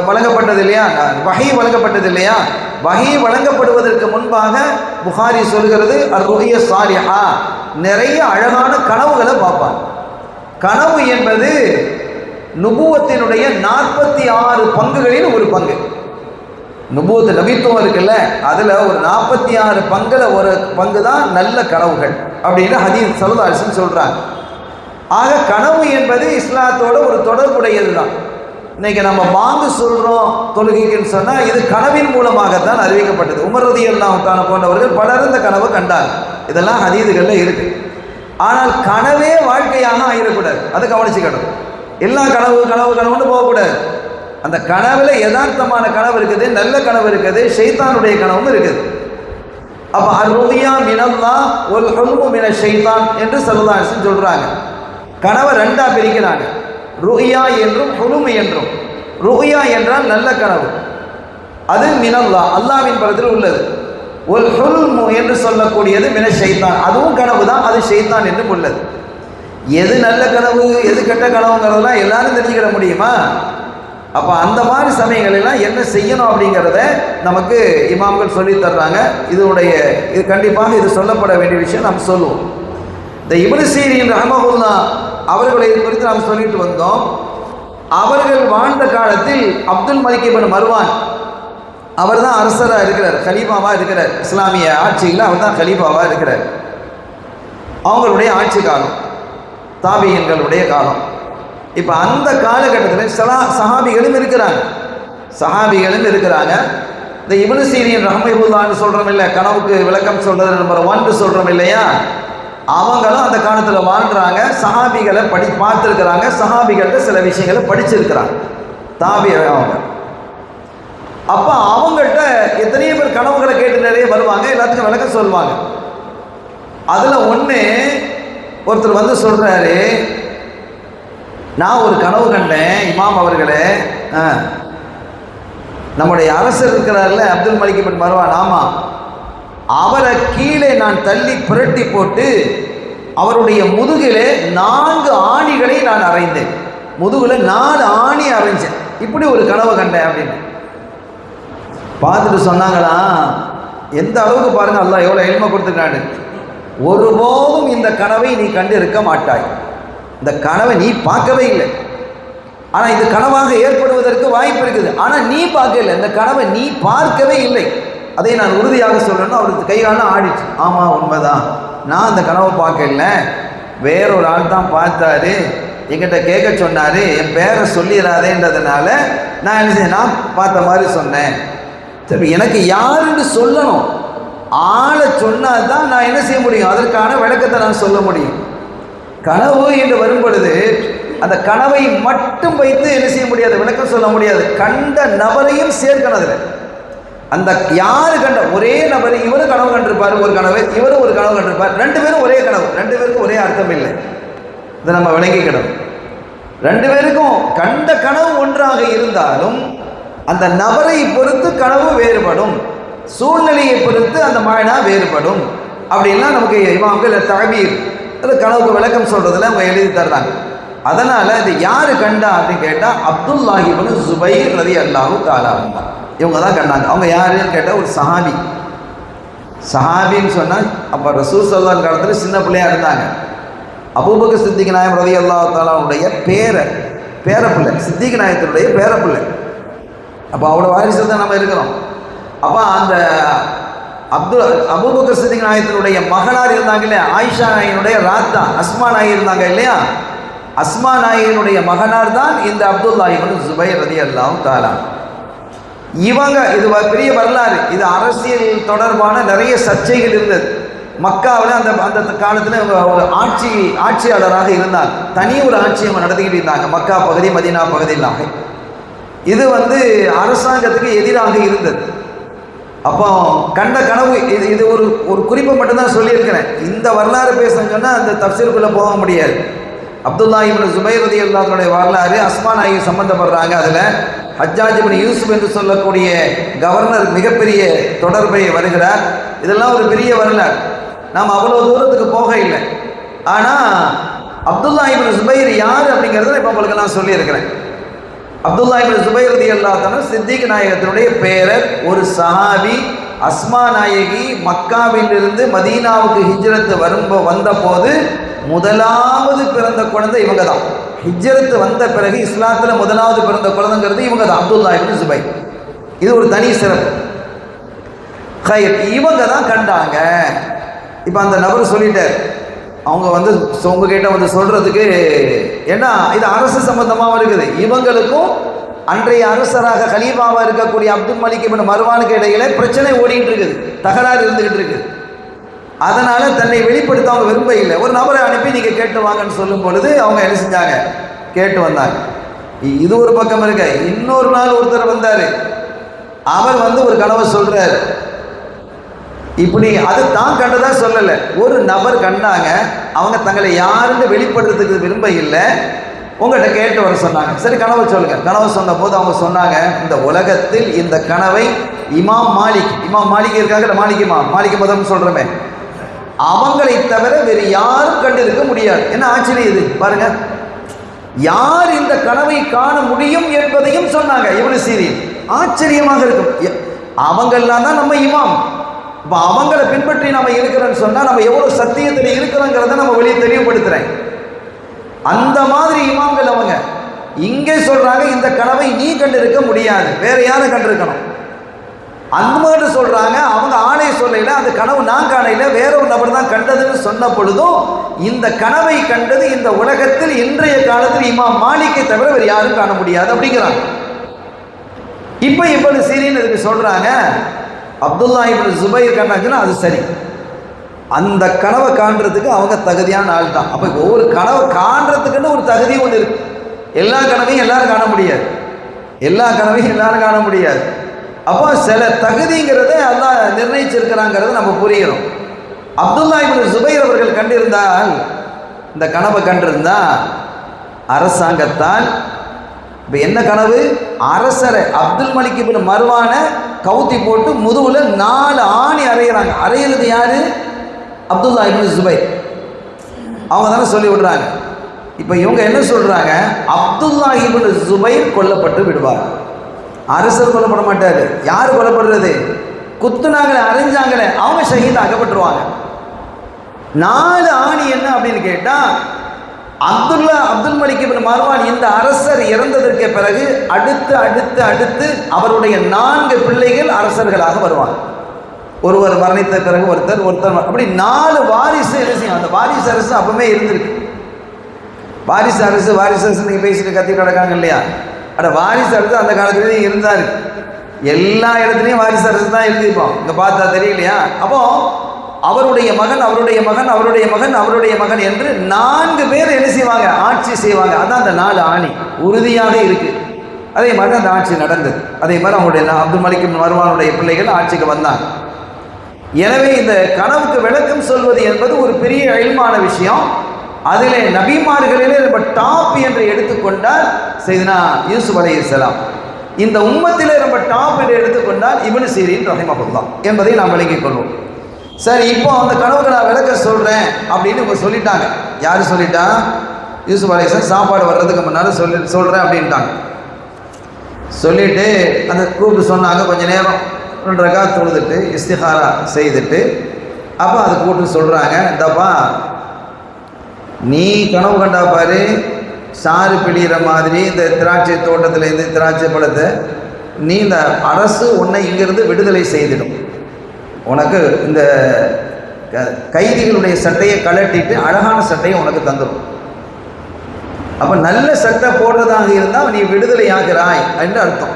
வழங்கப்பட்டது இல்லையா, வஹி வழங்கப்பட்டது இல்லையா. வஹி வழங்கப்படுவதற்கு முன்பாக புகாரி சொல்கிறது அர்-ருஹ்ய ஸாலிஹா, நிறைய அழகான கனவுகளை பார்ப்பாங்க. கனவு என்பது நுபுவத்தினுடைய 46 பங்குகளில் ஒரு பங்கு. நுபுவத்து நபித்துவம் இருக்குல்ல, அதில் ஒரு 46 பங்குல ஒரு பங்கு தான் நல்ல கனவுகள் அப்படின்னு ஹதீஸ் ஸல்லல்லாஹு அலைஹி வஸல்லம் சொல்கிறாங்க. ஆக கனவு என்பது இஸ்லாத்தோட ஒரு தொடர்புடையது தான். இன்னைக்கு நம்ம பாங்கு சொல்கிறோம் தொழுகைக்குன்னு சொன்னால் இது கனவின் மூலமாகத்தான் அறிவிக்கப்பட்டது. உமர் ரலியல்லாஹு தஆலா போன்றவர்கள் பலர் இந்த கனவை கண்டார். இதெல்லாம் ஹதீதுகளில் இருக்குது. ஆனால் கனவே வாழ்க்கையாக ஆகிடக்கூடாது, அதை கவனிச்சுக்கணும். எல்லா கனவுன்னு போகக்கூடாது. அந்த கனவுல யதார்த்தமான கனவு இருக்குது, நல்ல கனவு இருக்குது, ஷைத்தானுடைய கனவும் இருக்குது. அப்போ அர்-ருயா மினல்லாஹ் வல் ஹுல்மு மின ஷைத்தான் என்று ஸல்லல்லாஹு அலைஹி வஸல்லம் சொல்றாங்க. கனவை ரெண்டா பிரிக்கிறாங்க, ருயா என்றும் ஹுலும் என்றும். ருயா என்றால் நல்ல கனவு, அது மினல்லாஹ் அல்லாஹ்வின் புறத்தில் உள்ளது. வல் ஹுல்மு என்று சொல்லக்கூடியது மின ஷைத்தான், அதுவும் கனவு தான், அது ஷைத்தான் என்றும் உள்ளது. எது நல்ல கனவு எது கெட்ட கனவுங்கிறதெல்லாம் எல்லாரும் தெரிஞ்சுக்கிட முடியுமா? அப்போ அந்த மாதிரி சமயங்களெல்லாம் என்ன செய்யணும் அப்படிங்கிறத நமக்கு இமாம்கள் சொல்லி தர்றாங்க. இது கண்டிப்பாக இது சொல்லப்பட வேண்டிய விஷயம் நாம் சொல்லுவோம். இந்த இப்னு சீரீன் ரஹ்மஹுல்லாஹ் அவர்களை குறித்து நாம் சொல்லிட்டு வந்தோம். அவர்கள் வாழ்ந்த காலத்தில் அப்துல் மலிக் இப்னு மர்வான் அவர் தான் அரசராக இருக்கிறார், கலீஃபாவாக இருக்கிறார். இஸ்லாமிய ஆட்சியில் அவர் தான் கலீஃபாவாக இருக்கிறார். அவங்களுடைய ஆட்சி காலம் தாபியன்களுடைய காலம். இப்போ அந்த காலகட்டத்தில் சஹாபிகளும் இருக்கிறாங்க. இந்த இப்னு சீரீன் ரஹ்மஹுல்லாஹ்னு சொல்கிறோம் இல்லை, கனவுக்கு விளக்கம் சொல்கிறது நம்பர் 1 சொல்கிறோம் இல்லையா, அவங்களும் அந்த காலத்தில் வாழ்கிறாங்க. சஹாபிகளை பார்த்துருக்கிறாங்க, சஹாபிகள்கிட்ட சில விஷயங்களை படிச்சிருக்கிறாங்க தாபி அவங்க. அப்போ அவங்கள்ட்ட எத்தனையோ பேர் கனவுகளை கேட்டு நிறைய வருவாங்க, எல்லாத்துக்கும் விளக்கம் சொல்லுவாங்க. அதில் ஒருத்தர் வந்து சொல்கிறாரு, நான் ஒரு கனவு கண்டேன் இமாம் அவர்களே, நம்முடைய அரசர் இருக்கிறார்ல அப்துல் மலிக் இப்னு மர்வான், ஆமாம், அவரை கீழே நான் தள்ளி புரட்டி போட்டு அவருடைய முதுகிலே 4 ஆணிகளை நான் அறைந்தேன், முதுகில் 4 ஆணி அறைஞ்சேன், இப்படி ஒரு கனவு கண்டேன் அப்படின்னு பார்த்துட்டு சொன்னாங்களா, எந்த அளவுக்கு பாருங்கள் அல்லாஹ் எவ்வளோ எளிமை கொடுத்துருக்கான்னு. ஒருபோதும் இந்த கனவை நீ கண்டு இருக்க மாட்டாய், இந்த கனவை நீ பார்க்கவே இல்லை, ஆனால் இது கனவாக ஏற்படுவதற்கு வாய்ப்பு இருக்குது, ஆனால் நீ பார்க்கல, இந்த கனவை நீ பார்க்கவே இல்லை, அதை நான் உறுதியாக சொல்லணும்னு அவருக்கு கைகாலம் ஆடிச்சு. ஆமாம் உண்மைதான், நான் அந்த கனவை பார்க்கல, வேறொரு ஆள் தான் பார்த்தாரு, என்கிட்ட கேட்க சொன்னார், என் பேரை சொல்லிடாதேன்றதுனால நான் என்ன செய்ய, நான் பார்த்த மாதிரி சொன்னேன். சரி, எனக்கு யாருன்னு சொல்லணும், ஆளை சொன்னால் தான் நான் என்ன செய்ய முடியும், அதற்கான விளக்கத்தை நான் சொல்ல முடியும். கனவு என்று வரும் பொழுது அந்த கனவை மட்டும் வைத்து என்ன செய்ய முடியாது, விளக்கம் சொல்ல முடியாது. கண்ட நபரையும் சேர்க்கணும் அதில். அந்த யாரு கண்ட ஒரே நபர், இவரும் கனவு கண்டிருப்பார் ஒரு கனவு, இவரும் ஒரு கனவு கண்டிருப்பார், 2 பேரும் ஒரே கனவு, 2 பேருக்கும் ஒரே அர்த்தம் இல்லை. இதை நம்ம விளங்கிக்கிடணும். 2 பேருக்கும் கண்ட கனவு ஒன்றாக இருந்தாலும் அந்த நபரை பொறுத்து கனவு வேறுபடும், சூழ்நிலையை பொறுத்து அந்த மாயனா வேறுபடும். அப்படின்லாம் நமக்கு இமாம்கள் தஅபீர், அது கனவுக்கு விளக்கம் சொல்றதுல அவங்க எழுதி தர்றாங்க. அதனால இது யாரு கண்டா அப்படின்னு கேட்டால் அப்துல்லாஹ் இப்னு ஸுபைர் ரலியல்லாஹு தஆலா அன்ஹு, இவங்க தான் கண்டாங்க. அவங்க யாருன்னு கேட்டால் ஒரு சஹாபின்னு சொன்னால் அப்போ ரசூல் ஸல்லல்லாஹு அலைஹி காலத்தில் சின்ன பிள்ளையா இருந்தாங்க. அபூபக்கர் சித்திக் நாயகம் ரலியல்லாஹு தஆலாவுடைய பேரப்பிள்ளை, சித்திக் நாயகத்தினுடைய பேரப்பிள்ளை. அப்போ அவ்வளோ வாரிசு தான் நம்ம இருக்கிறோம். அப்போ அந்த அபூபக்கர் சித்திக் நாயகத்தினுடைய மகனார் இருந்தாங்க இல்லையா, ஆயிஷா நாயகனுடைய ராத்தா அஸ்மா நாயகி இருந்தாங்க இல்லையா, அஸ்மா நாயகனுடைய மகனார் தான் இந்த அப்துல்லாஹ் இப்னு ஸுபைர் ரலியல்லாஹு தஆலா. இவங்க இது பெரிய வரலாறு, இது அரசியல் தொடர்பான நிறைய சர்ச்சைகள் இருந்தது. மக்காவில் அந்த காலத்தில் இவங்க ஒரு ஆட்சியாளராக இருந்தாங்க, தனி ஒரு ஆட்சி அவங்க நடத்திக்கிட்டு இருந்தாங்க மக்கா பகுதி மதீனா பகுதியிலாக. இது அரசாங்கத்துக்கு எதிராக இருந்தது. அப்போ கண்ட கனவு இது ஒரு குறிப்பை மட்டும்தான் சொல்லியிருக்கிறேன். இந்த வரலாறு பேசணும்னு சொன்னால் அந்த தஃப்சீருக்குள்ளே போக முடியாது. அப்துல்லாஹ் இப்னு ஸுபைர் ரலியல்லாஹு அன்ஹுடைய வரலாறு, அஸ்மா நாயகி சம்பந்தப்படுறாங்க. அதில் ஹஜ்ஜாஜ் இப்னு யூசுப் என்று சொல்லக்கூடிய கவர்னர் மிகப்பெரிய தொடர்பை வருகிறார். இதெல்லாம் ஒரு பெரிய வரலாறு, நாம் அவ்வளோ தூரத்துக்கு போக இல்லை. ஆனால் அப்துல்லாஹ் இப்னு ஸுபைர் யார் அப்படிங்கிறத இப்போ உங்களுக்கு நான் சொல்லியிருக்கிறேன். அப்துல்லாஹ் இப்னு ஸுபைர் ரலியல்லாஹு அன்ஹு சித்திக் நாயகத்தினுடைய பேரர், ஒரு சஹாபி. அஸ்மா நாயகி மக்காவிலிருந்து மதீனாவுக்கு ஹிஜ்ரத்து வந்த போது முதலாவது பிறந்த குழந்தை இவங்க தான். ஹிஜ்ரத்து வந்த பிறகு இஸ்லாத்தில் முதலாவது பிறந்த குழந்தைங்கிறது இவங்க தான், அப்துல்லாஹ் இப்னு ஸுபைர். இது ஒரு தனி சிறப்பு. இவங்க தான் கண்டாங்க. இப்போ அந்த நபர் சொல்லிட்டார், அவங்க உங்ககிட்ட சொல்றதுக்கு, ஏன்னா இது அரசு சம்பந்தமாக இருக்குது. இவங்களுக்கும் அன்றைய அரசராக கலீஃபாவாக இருக்கக்கூடிய அப்துல் மலிக் இப்னு மர்வானுக்கு இடையில பிரச்சனை ஓடிட்டு இருக்குது, தகராறு இருந்துகிட்டு இருக்குது. அதனால தன்னை வெளிப்படுத்த அவங்க விரும்ப இல்லை. ஒரு நபரை அனுப்பி நீங்க கேட்டு வாங்கன்னு சொல்லும் பொழுது அவங்க என்ன செஞ்சாங்க, கேட்டு வந்தாங்க. இது ஒரு பக்கம் இருக்க. இன்னொரு நாள் ஒருத்தர் வந்தார். அவர் வந்து ஒரு கனவை சொல்றார். இப்படி அது தான் கண்டதா சொல்லலை, ஒரு நபர் கண்டாங்க. அவங்க தங்களை யாருன்னு வெளிப்படுறதுக்கு விரும்ப இல்லை, உங்கள்கிட்ட கேட்டு வர சொன்னாங்க. சரி கனவை சொல்லுங்க. கனவை சொன்ன போது அவங்க சொன்னாங்க, இந்த உலகத்தில் இந்த கனவை இமாம் மாலிக் இருக்காங்க, மாலிக் மதம் சொல்றமே, அவங்களை தவிர வேறு யாரும் கண்டிருக்க முடியாது. என்ன ஆச்சரியம் இது பாருங்க. யார் இந்த கனவை காண முடியும் என்பதையும் சொன்னாங்க இப்னு சீரின். ஆச்சரியமாக இருக்கும். அவங்கெல்லாம் தான் நம்ம இமாம். இப்போ அவங்கள பின்பற்றி நம்ம இருக்கிறோன்னு சொன்னால் நம்ம எவ்வளோ சத்தியத்தில் இருக்கிறோங்கிறத நம்ம வெளியே தெளிவுபடுத்துகிறேன். அந்த மாதிரி இமாம்கள் அவங்க இங்கே சொல்றாங்க, இந்த கனவை நீ கண்டிருக்க முடியாது, வேற யாரும் கண்டிருக்கணும். அந்த மாதிரி சொல்றாங்க. அவங்க ஆணை சொல்லல, அந்த கனவு நான் காணையில, வேற ஒரு நபர் தான் கண்டதுன்னு சொன்ன பொழுதும் இந்த கனவை கண்டது இந்த உலகத்தில் இன்றைய காலத்தில் இமாம் மாலிக்கை தவிர வேறு யாரும் காண முடியாது அப்படிங்கிறாங்க. இப்போ இப்னு சீரின் இதுக்கு சொல்றாங்க, அப்துல்லா இப்னு ஜுபைர் கண்டாங்கன்னா அது சரி, அந்த கனவை காண்றதுக்கு அவங்க தகுதியான ஆள் தான். அப்போ ஒவ்வொரு கனவை காண்றதுக்குன்னு ஒரு தகுதி ஒன்று இருக்கு. எல்லா கனவையும் எல்லாரும் காண முடியாது. அப்போ சில தகுதிங்கிறத எல்லாம் நிர்ணயிச்சிருக்கிறாங்கிறத நம்ம புரியணும். அப்துல்லா இப்னு ஜுபைர் அவர்கள் கண்டிருந்தால், இந்த கனவை கண்டிருந்தா அரசாங்கத்தால், இப்போ என்ன கனவு, அரசரை அப்துல் மலிக் இப்னு மர்வான கவுத்தி போட்டு முதுகுல 4 ஆணி அறையிறாங்க. அறையிறது யாரு? அப்துல்லா இப்னு ஜுபைர். அவங்க தானே சொல்லி விடுறாங்க. இப்போ இவங்க என்ன சொல்றாங்க, அப்துல்லா இப்னு ஜுபைர் கொல்லப்பட்டு விடுவார், அரசர் கொல்லப்பட மாட்டாரு. யார் கொல்லப்படுறது? குத்துனாங்களே, அரைஞ்சாங்களே, அவங்க ஷஹீத் ஆக்கப்பட்டுருவாங்க. 4 ஆணி என்ன அப்படின்னு கேட்டா, அப்துல் மலிக் இப்னு மர்வான் இந்த அரசர் இறந்ததற்கு பிறகு அடுத்து அடுத்து அடுத்து அவருடைய 4 பிள்ளைகள் அரசர்களாக வருவாங்க. ஒருவர் மரணித்த பிறகு ஒருத்தர் அப்படி 4 வாரிசு என்ன செய்யும். அந்த வாரிசு அரசு அப்பவுமே இருந்திருக்கு. வாரிசு அரசு நீங்க பேசிட்டு கத்தி கிடக்காங்க இல்லையா? வாரிசு அரசு அந்த காலத்துலேயும் இருந்தாரு. எல்லா இடத்துலையும் வாரிசு அரசு தான் இருந்திருப்போம். இங்க பார்த்தா தெரியலையா? அப்போ அவருடைய மகன் என்று 4 பேர் என்ன செய்வாங்க, ஆட்சி செய்வாங்க. அதான் அந்த 4 ஆணி உறுதியாக இருக்கு. அதே மாதிரி அந்த ஆட்சி நடந்தது. அதே மாதிரி அவங்களுடைய அப்துல் மலிக் இப்னு மர்வானுடைய பிள்ளைகள் ஆட்சிக்கு வந்தாங்க. எனவே இந்த கனவுக்கு விளக்கம் சொல்வது என்பது ஒரு பெரிய இல்மான விஷயம். அதிலே நபிமார்களிலே ரொம்ப டாப் என்று எடுத்துக்கொண்டால் சையதுனா யூசுப் அலைஹிஸ்ஸலாம், இந்த உம்மத்திலே ரொம்ப டாப் என்று எடுத்துக்கொண்டால் இப்னு சீரின் ரஹிமஹுல்லாஹ் என்பதை நாம் விளங்கிக் கொள்வோம். சரி, இப்போ அந்த கனவுக்கு நான் விளக்க சொல்றேன் அப்படின்னு இவங்க சொல்லிட்டாங்க. யாரு சொல்லிட்டா? யூசுப் அலைஹிஸ்ஸலாம் சாப்பாடு வர்றதுக்கு முன்னால சொல்றேன் அப்படின்ட்டாங்க. சொல்லிட்டு அந்த கூப்பிட்டு சொன்னாங்க, கொஞ்ச நேரம் 2 ரகாத் தொழுதுட்டு இஸ்திகாரா செய்துட்டு அப்போ அதை கூப்பிட்டு சொல்கிறாங்க, இந்தப்பா நீ கனவு கண்டா பாரு, சாறு பிழிகிற மாதிரி இந்த திராட்சை தோட்டத்தில் இருந்து திராட்சை பழத்தை நீ இந்த அரசு உன்னை இங்கிருந்து விடுதலை செய்திடும். உனக்கு இந்த கைதிகளுடைய சட்டையை கலட்டிட்டு அழகான சட்டையை உனக்கு தந்துடும். அப்போ நல்ல சட்டை போடுறதாக இருந்தால் நீ விடுதலை ஆகிறாய் என்று அர்த்தம்.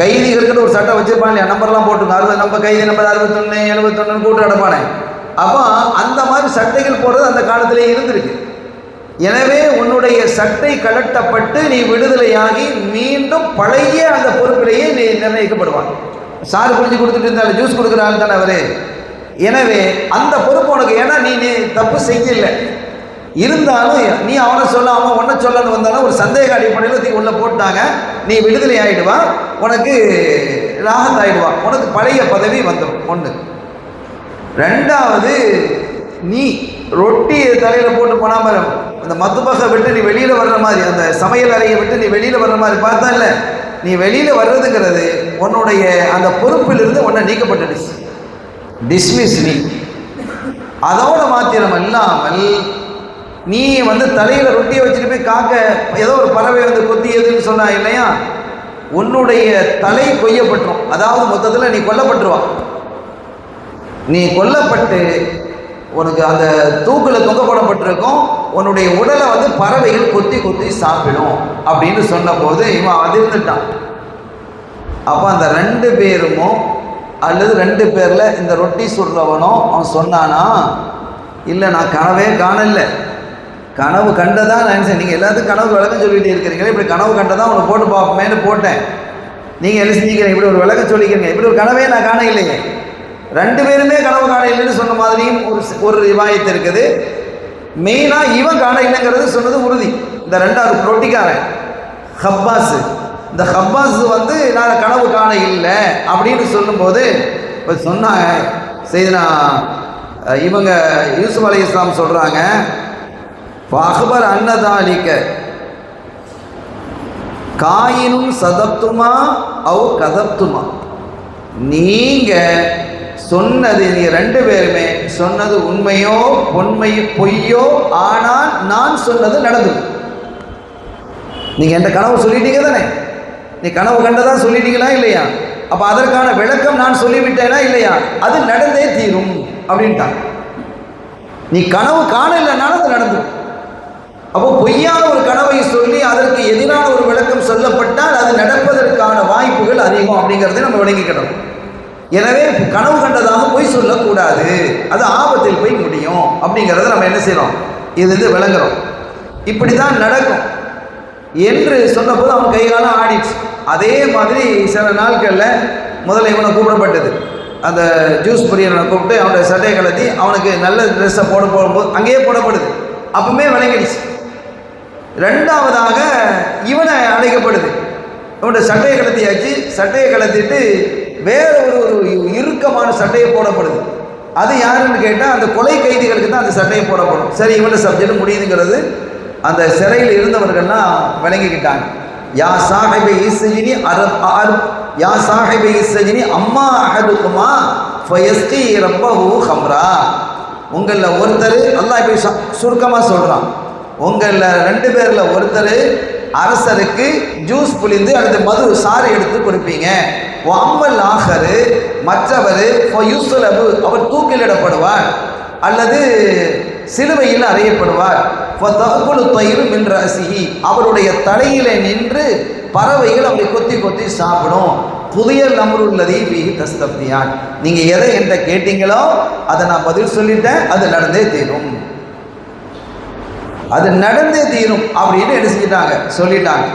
கைதிகளுக்குன்னு ஒரு சட்டை வச்சிருப்பான் இல்லையா, நம்பர்லாம் போட்டுருக்கோம். நம்ம கைதி நம்பர் 61 71 கூட்டு நடப்பானே. அப்போ அந்த மாதிரி சட்டைகள் போடுறது அந்த காலத்திலே இருந்திருக்கு. எனவே உன்னுடைய சட்டை கலட்டப்பட்டு நீ விடுதலையாகி மீண்டும் பழைய அந்த பொறுப்பிலேயே நீ நிர்ணயிக்கப்படுவான். சாறு குடிச்சு கொடுத்துட்டு இருந்தாலும் ஜூஸ் கொடுக்குற ஆள் தானே அவரு. எனவே அந்த பொறுப்பு உனக்கு, ஏன்னா நீ தப்பு செய்யல, இருந்தாலும் நீ அவனை சொல்ல அவன் ஒன்றை சொல்லன்னு வந்தாலும் ஒரு சந்தேக அடிப்படையில் உள்ள போட்டாங்க, நீ விடுதலை ஆகிடுவா, உனக்கு ராகத் ஆகிடுவா, உனக்கு பழைய பதவி வந்துடும். 1. 2வது, நீ ரொட்டி தலையில் போட்டு போனாமல் அந்த மத்துபகை விட்டு நீ வெளியில் வர்ற மாதிரி, அந்த சமையல் அறையை விட்டு நீ வெளியில் வர்ற மாதிரி பார்த்தா இல்லை, நீ வெளியில் வர்றதுங்கிறது உன்னுடைய அந்த பொறுப்பிலிருந்து உன்னை நீக்கப்பட்டுடுச்சு, டிஸ்மிஸ். நீ அதோட மாத்திரம் இல்லாமல் நீ தலையில் ரொட்டியை வச்சுட்டு போய் காக்க ஏதோ ஒரு பறவை கொத்தியதுன்னு சொன்னா இல்லையா, உன்னுடைய தலை கொய்யப்பட்டுரும். அதாவது மொத்தத்தில் நீ கொல்லப்பட்டுருவா. நீ கொல்லப்பட்டு உனக்கு அந்த தூக்கில் தொங்க போடப்பட்டிருக்கும், உன்னுடைய உடலை பறவைகள் கொத்தி கொத்தி சாப்பிடும் அப்படின்னு சொன்ன போது இவன் அதிர்ந்துட்டான். அப்போ அந்த 2 பேருமோ அல்லது 2 பேரில் இந்த ரொட்டி சுடுறவனோ அவன் சொன்னானா, இல்லை நான் கனவே காணல, கனவு கண்டதான் நினைச்சேன். நீங்கள் எல்லாத்துக்கும் கனவு விளக்கம் சொல்லிகிட்டே இருக்கிறீங்களே, இப்படி கனவு கண்டதான் உங்களை போட்டு பார்ப்போமேனு போட்டேன். நீங்கள் என்ன செஞ்சுக்கிறீங்க, இப்படி ஒரு விளக்கம் சொல்லிக்கிறீங்க. இப்படி ஒரு கனவே நான் காண இல்லையே. ரெண்டு பேருமே கனவு காண இல்லைன்னு சொன்ன மாதிரியும் ஒரு ரிவாயத்து இருக்குது. மெயினாக இவன் காண இல்லைங்கிறது சொன்னது உறுதி. இந்த ரெண்டாவது ரொட்டிக்காரன் ஹப்பாஸ், இந்த ஹப்பாஸ் வந்து நான் கனவு காண இல்லை அப்படின்னு சொல்லும்போது இப்போ சொன்னாங்க செய்தினா இவங்க யூசுப் அலைஹிஸ்ஸலாம் சொல்கிறாங்க, அக்பர் அன்னதாலிக்க காயினும் சதப்துமா அவ் கதப்துமா, நீங்கள் சொன்னது, நீங்கள் ரெண்டு பேருமே சொன்னது உண்மையோ பொய்யோ, ஆனால் நான் சொன்னது நடந்தது. நீங்கள் என்கிட்ட கனவு சொல்லிட்டீங்க தானே, நீ கனவு கண்டதா சொல்லிட்டீங்களா இல்லையா, அப்போ அதற்கான விளக்கம் நான் சொல்லிவிட்டேனா இல்லையா, அது நடந்தே தீரும் அப்படின்ட்டான். நீ கனவு காணலைனாலும் அது நடந்துடும். அப்போ பொய்யான ஒரு கனவை சொல்லி அதற்கு எதிரான ஒரு விளக்கம் சொல்லப்பட்டால் அது நடப்பதற்கான வாய்ப்புகள் அதிகம் அப்படிங்கிறத நம்ம விளங்கிக்கணும். எனவே கனவு கண்டதாக பொய் சொல்லக்கூடாது, அது ஆபத்தில் போய் முடியும் அப்படிங்கிறத நம்ம என்ன செய்யறோம், இது விளங்குறோம். இப்படி தான் நடக்கும் என்று சொன்னபோது அவன் கைகாலம் ஆடிச்சு. அதே மாதிரி சில நாட்களில் முதல்ல இவனை கூப்பிடப்பட்டது, அந்த ஜூஸ் பிரியனை கூப்பிட்டு அவனுடைய சட்டையை கலத்தி அவனுக்கு நல்ல ட்ரெஸ்ஸை போடும்போது அங்கேயே போடப்படுது. அப்பவுமே விளங்கிடுச்சு. ரெண்டாவதாக இவனை அழைக்கப்படுது, இவனுடைய சட்டையை கலத்தியாச்சு. சட்டையை கலத்திட்டு வேற ஒரு இறுக்கமான சட்டையை போடப்படுது. அது யாருன்னு கேட்டால் அந்த கொலை கைதிகளுக்கு தான் அந்த சட்டையை போடப்படும். சரி, இவனை சப்ஜெக்ட் முடியுதுங்கிறது அந்த சிறையில் இருந்தவர்கள்லாம் விளங்கிக்கிட்டாங்க. யா சாஹிபை இஸ்ஸஜினி யா சாஹிபை இஸ்ஸஜினி அம்மா அஹதுகுமா ஃபயஸ்கி ரப்பஹு ஹம்ரா. உங்களில் ஒருத்தர், அல்லாஹ் இப்படி சுருக்கமாக சொல்கிறான், உங்களில் ரெண்டு பேரில் ஒருத்தர் அரசருக்கு ஜூஸ் புளிந்து அல்லது மது சாறு எடுத்து கொடுப்பீங்க. அம்மல் ஆஹரு, மற்றவர் யுஸ்லபு, அவர் தூக்கிலிடப்படுவார் அல்லது சிலுவையில் அறையப்படுவார். என்ற அசிஹி, அவருடைய தலையிலே நின்று பறவைகள் அவரை கொத்தி கொத்தி சாப்பிடும். புதிய நம்ருள்ளதி பிஹி தஸ்தப்தியான், நீங்கள் எதை என்கிட்ட கேட்டீங்களோ அதை நான் பதில் சொல்லிட்டேன், அது நடந்தே தீரும், அது நடந்தே தீரும் அப்படின்னு என்ன செஞ்சிட்டாங்க, சொல்லிட்டாங்க.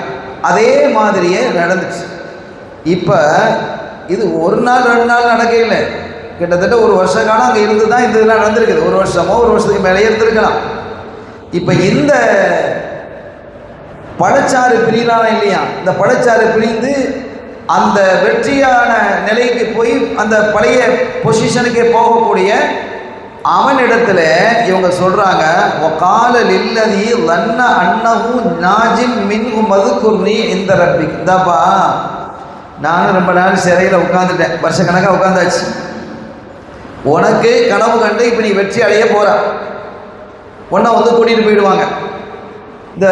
அதே மாதிரியே நடந்துச்சு. இப்போ இது ஒரு நாள் ரெண்டு நாள் நடக்கல, கிட்டத்தட்ட ஒரு வருஷ காலம் அங்கே இருந்து தான் இந்த இதெல்லாம் நடந்திருக்குது. ஒரு வருஷமோ ஒரு வருஷத்துக்கு மேலே இருந்திருக்கலாம். இப்போ இந்த பழச்சாறு பிரியிறானா இல்லையா, இந்த பழச்சாறு பிரிந்து அந்த வெற்றியான நிலைக்கு போய் அந்த பழைய பொசிஷனுக்கே போகக்கூடிய அவனிடத்துல இவங்க சொல்றாங்க, வகாலல் இல்லதி லன்ன அன்னஹு நாஜிம் மின்ஹு மதுகுர்னி இந்த ரப்பி. இந்தாப்பா, நானும் ரொம்ப நாள் சிறையில் உட்காந்துட்டேன், வருஷக்கணக்காக உட்காந்தாச்சு. உனக்கு கனவு கண்டு இப்போ நீ வெற்றி அடைய போற, உன்னை வந்து கூட்டிகிட்டு போயிடுவாங்க, இந்த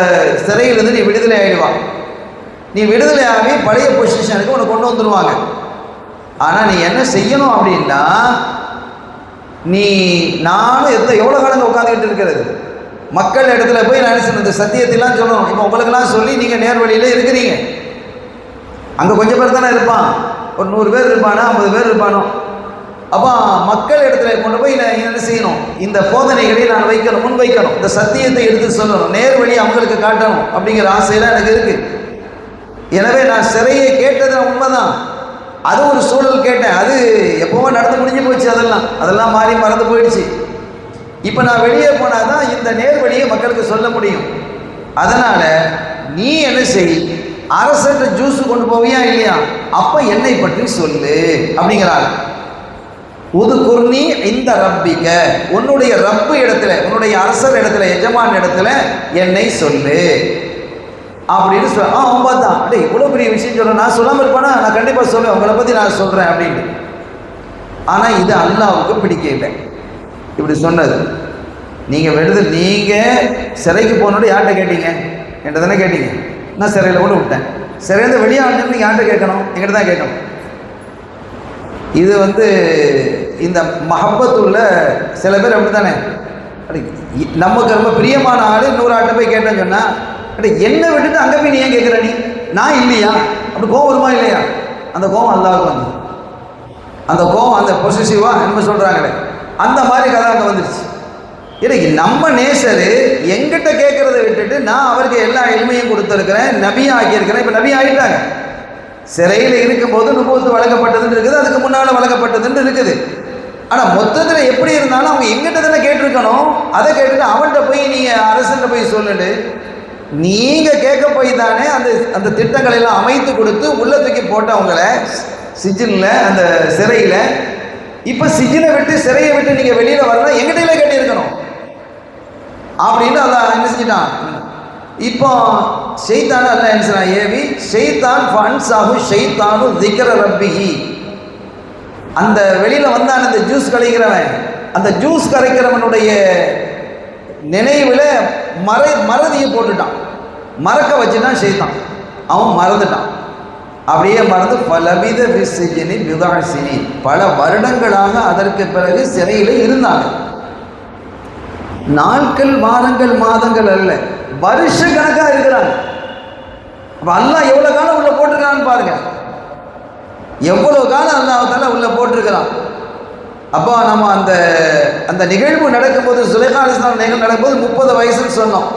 சிறையிலேருந்து நீ விடுதலை ஆகிடுவான். நீ விடுதலை ஆகி பழைய பொசிஷனுக்கு உன்னை கொண்டு வந்துடுவாங்க. ஆனால் நீ என்ன செய்யணும் அப்படின்னா, நீ நானும் எவ்வளோ காலங்க உட்காந்துக்கிட்டு இருக்கிறது, மக்கள் இடத்துல போய் நான் இந்த சத்தியத்தைலாம் சொல்லணும். இப்போ உங்களுக்கெல்லாம் சொல்லி நீங்கள் நேர் வழியில் இருக்கிறீங்க. அங்கே கொஞ்சம் பேர் தானே இருப்பான், ஒரு 100 பேர் இருப்பானோ 50 பேர் இருப்பானோ. அப்போ மக்கள் இடத்துல கொண்டு போய் நான் என்ன செய்யணும், இந்த போதனைகளை நான் முன் வைக்கணும், இந்த சத்தியத்தை எடுத்து சொல்லணும், நேர் வழி அவங்களுக்கு காட்டணும் அப்படிங்கிற ஆசையெல்லாம் எனக்கு இருக்குது. எனவே நான் சிறையை கேட்டது உண்மைதான், அது ஒரு சூழல் கேட்டேன், அது எப்போவோ நடந்து முடிஞ்சு போச்சு, அதெல்லாம் மாறி மறந்து போயிடுச்சு. இப்போ நான் வெளியே போனால் தான் இந்த நேர் வழியை மக்களுக்கு சொல்ல முடியும். அதனால் நீ என்ன செய், அரசன்ற ஜூஸு கொண்டு போவியா இல்லையா, அப்போ என்னை பற்றி சொல்லு அப்படிங்கிறாங்க. உது குர்னி இந்த ரப்பிக்க, உன்னுடைய ரப்பு இடத்துல, உன்னுடைய அரசர் இடத்துல, எஜமான் இடத்துல என்னை சொல்லு அப்படின்னு சொல்ல. அவன் பார்த்தான், அடே இவ்வளோ பெரிய விஷயம் சொல்ல, நான் சொல்லாமல் இருப்பானா, நான் கண்டிப்பாக சொல்லுவேன், உங்களை பற்றி நான் சொல்கிறேன் அப்படின்னு. ஆனால் இது அல்லாஹ்வுக்கு பிடிக்கல இப்படி சொன்னது. நீங்கள் சிறைக்கு போனோட யார்கிட்ட கேட்டீங்க, என்கிட்ட தானே கேட்டீங்க. நான் சிறையில் கூட விட்டேன், சிறையிலேருந்து வெளியே வந்து நீங்கள் யார்கிட்ட கேட்கணும், என்கிட்ட தான் கேட்கணும். இது இந்த மஹப்பத்துள்ள சில பேர் அப்படி தானே, நமக்கு ரொம்ப பிரியமான ஆள் இன்னொரு ஆட்டை போய் கேட்டேன்னு சொன்னால், அட என்னை விட்டுட்டு அங்கே போய் நீ ஏன் கேட்குற, நீ நான் இல்லையா, அப்படி கோவம் வருமா இல்லையா? அந்த கோவம் அல்லாஹ்வுக்கு வந்து, அந்த கோவம் அந்த பொசிசிவாக என்ன சொல்கிறாங்களே அந்த மாதிரி கதை அங்கே வந்துடுச்சு. இன்னைக்கு நம்ம நேசரு எங்கிட்ட கேட்கறத விட்டுட்டு நான் அவருக்கு எல்லா எளிமையும் கொடுத்துருக்கிறேன், நபியா ஆக்கியிருக்கிறேன். இப்போ நபி ஆகிட்டாங்க. சிறையில் இருக்கும்போது நுபுவத்து வழங்கப்பட்டதுன்னு இருக்குது, அதுக்கு முன்னால் வழங்கப்பட்டதுன்னு இருக்குது. ஆனால் மொத்தத்தில் எப்படி இருந்தாலும் அவங்க எங்கிட்ட தானே கேட்டிருக்கணும். அதை கேட்டுட்டு அவன்கிட்ட போய் நீங்கள் அரசன்ட்ட போய் சொல்லுட்டு நீங்கள் கேட்க போய் தானே அந்த அந்த திட்டங்களை எல்லாம் அமைத்து கொடுத்து உள்ள தூக்கி போட்டவங்கள சிஜினில், அந்த சிறையில். இப்போ சிஜினை விட்டு சிறையை விட்டு நீங்கள் வெளியில் வரணும் எங்கிட்ட கேட்டிருக்கணும் அப்படின்னு அல்லாஹ் என்ன செஞ்சிட்டான். இப்போ ஷைத்தான அல்லாஹ் என்ன செய்றான், ஏவி ஷைத்தான் ஃபன்சாஹு ஷைத்தானு திக்ர ரப்பிஹி. அந்த வெளியில் வந்தான் அந்த ஜூஸ் கலைக்கிறவன், அந்த ஜூஸ் கரைக்கிறவனுடைய நினைவில் மறதியை போட்டுட்டான், மறக்க வச்சுட்டான் ஷைத்தான். அவன் மறந்துட்டான். அப்படியே மறந்து பலவித விசிஜினி விதாசினி, பல வருடங்களாக அதற்கு பிறகு சிறையில் இருந்தாங்க. நாட்கள், வாரங்கள், மாதங்கள் அல்ல, வருஷ கணக்காக இருக்கிறாங்க. அப்போ அல்லாஹ் எவ்வளோ காலம் உள்ள போட்டிருக்கான்னு பாருங்க, எவ்வளோ காலம் அல்லாஹ்தால உள்ள போட்டிருக்கிறான். அப்போ நம்ம அந்த அந்த நிகழ்வு நடக்கும்போது, சுலைஹா அலைஹிஸ்ஸலாம் நிகழ்வு நடக்கும்போது 30 வயசுன்னு சொன்னோம்.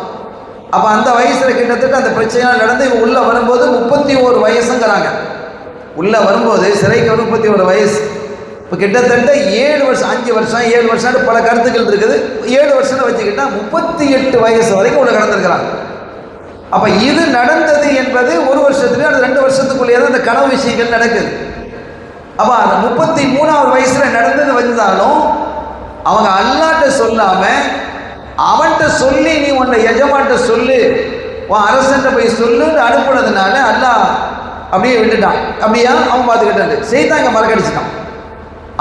அப்போ அந்த வயசில் கிட்டத்தட்ட அந்த பிரச்சனையாக நடந்து இவங்க உள்ளே வரும்போது 31 வயசுங்கிறாங்க. உள்ளே வரும்போது சிறைக்கு 31 வயசு. இப்போ கிட்டத்தட்ட 7 வருஷம், 5 வருஷம் 7 வருஷம் பல கருத்துக்கள் இருக்குது. 7 வருஷம் வச்சுக்கிட்டா 38 வயசு வரைக்கும் உள்ள கடந்திருக்கிறாங்க. அப்போ இது நடந்தது என்பது ஒரு வருஷத்துலேயே அது 2 வருஷத்துக்குள்ளேயே தான் அந்த கனவு விஷயங்கள் நடக்குது. அப்போ அந்த 33வது வயசில் நடந்தது வந்தாலும் அவங்க அல்லாட்ட சொல்லாமல் அவன்கிட்ட சொல்லி நீ உன்னை எஜமான்ட்ட சொல்லு, உன் அரசன்ட்ட போய் சொல்லுன்னு அனுப்புனதுனால அல்லாஹ் அப்படியே விட்டுட்டான். அப்படியா அவன் பார்த்துக்கிட்டான், ஷைத்தான் இங்கே மறக்கடிச்சிட்டான்,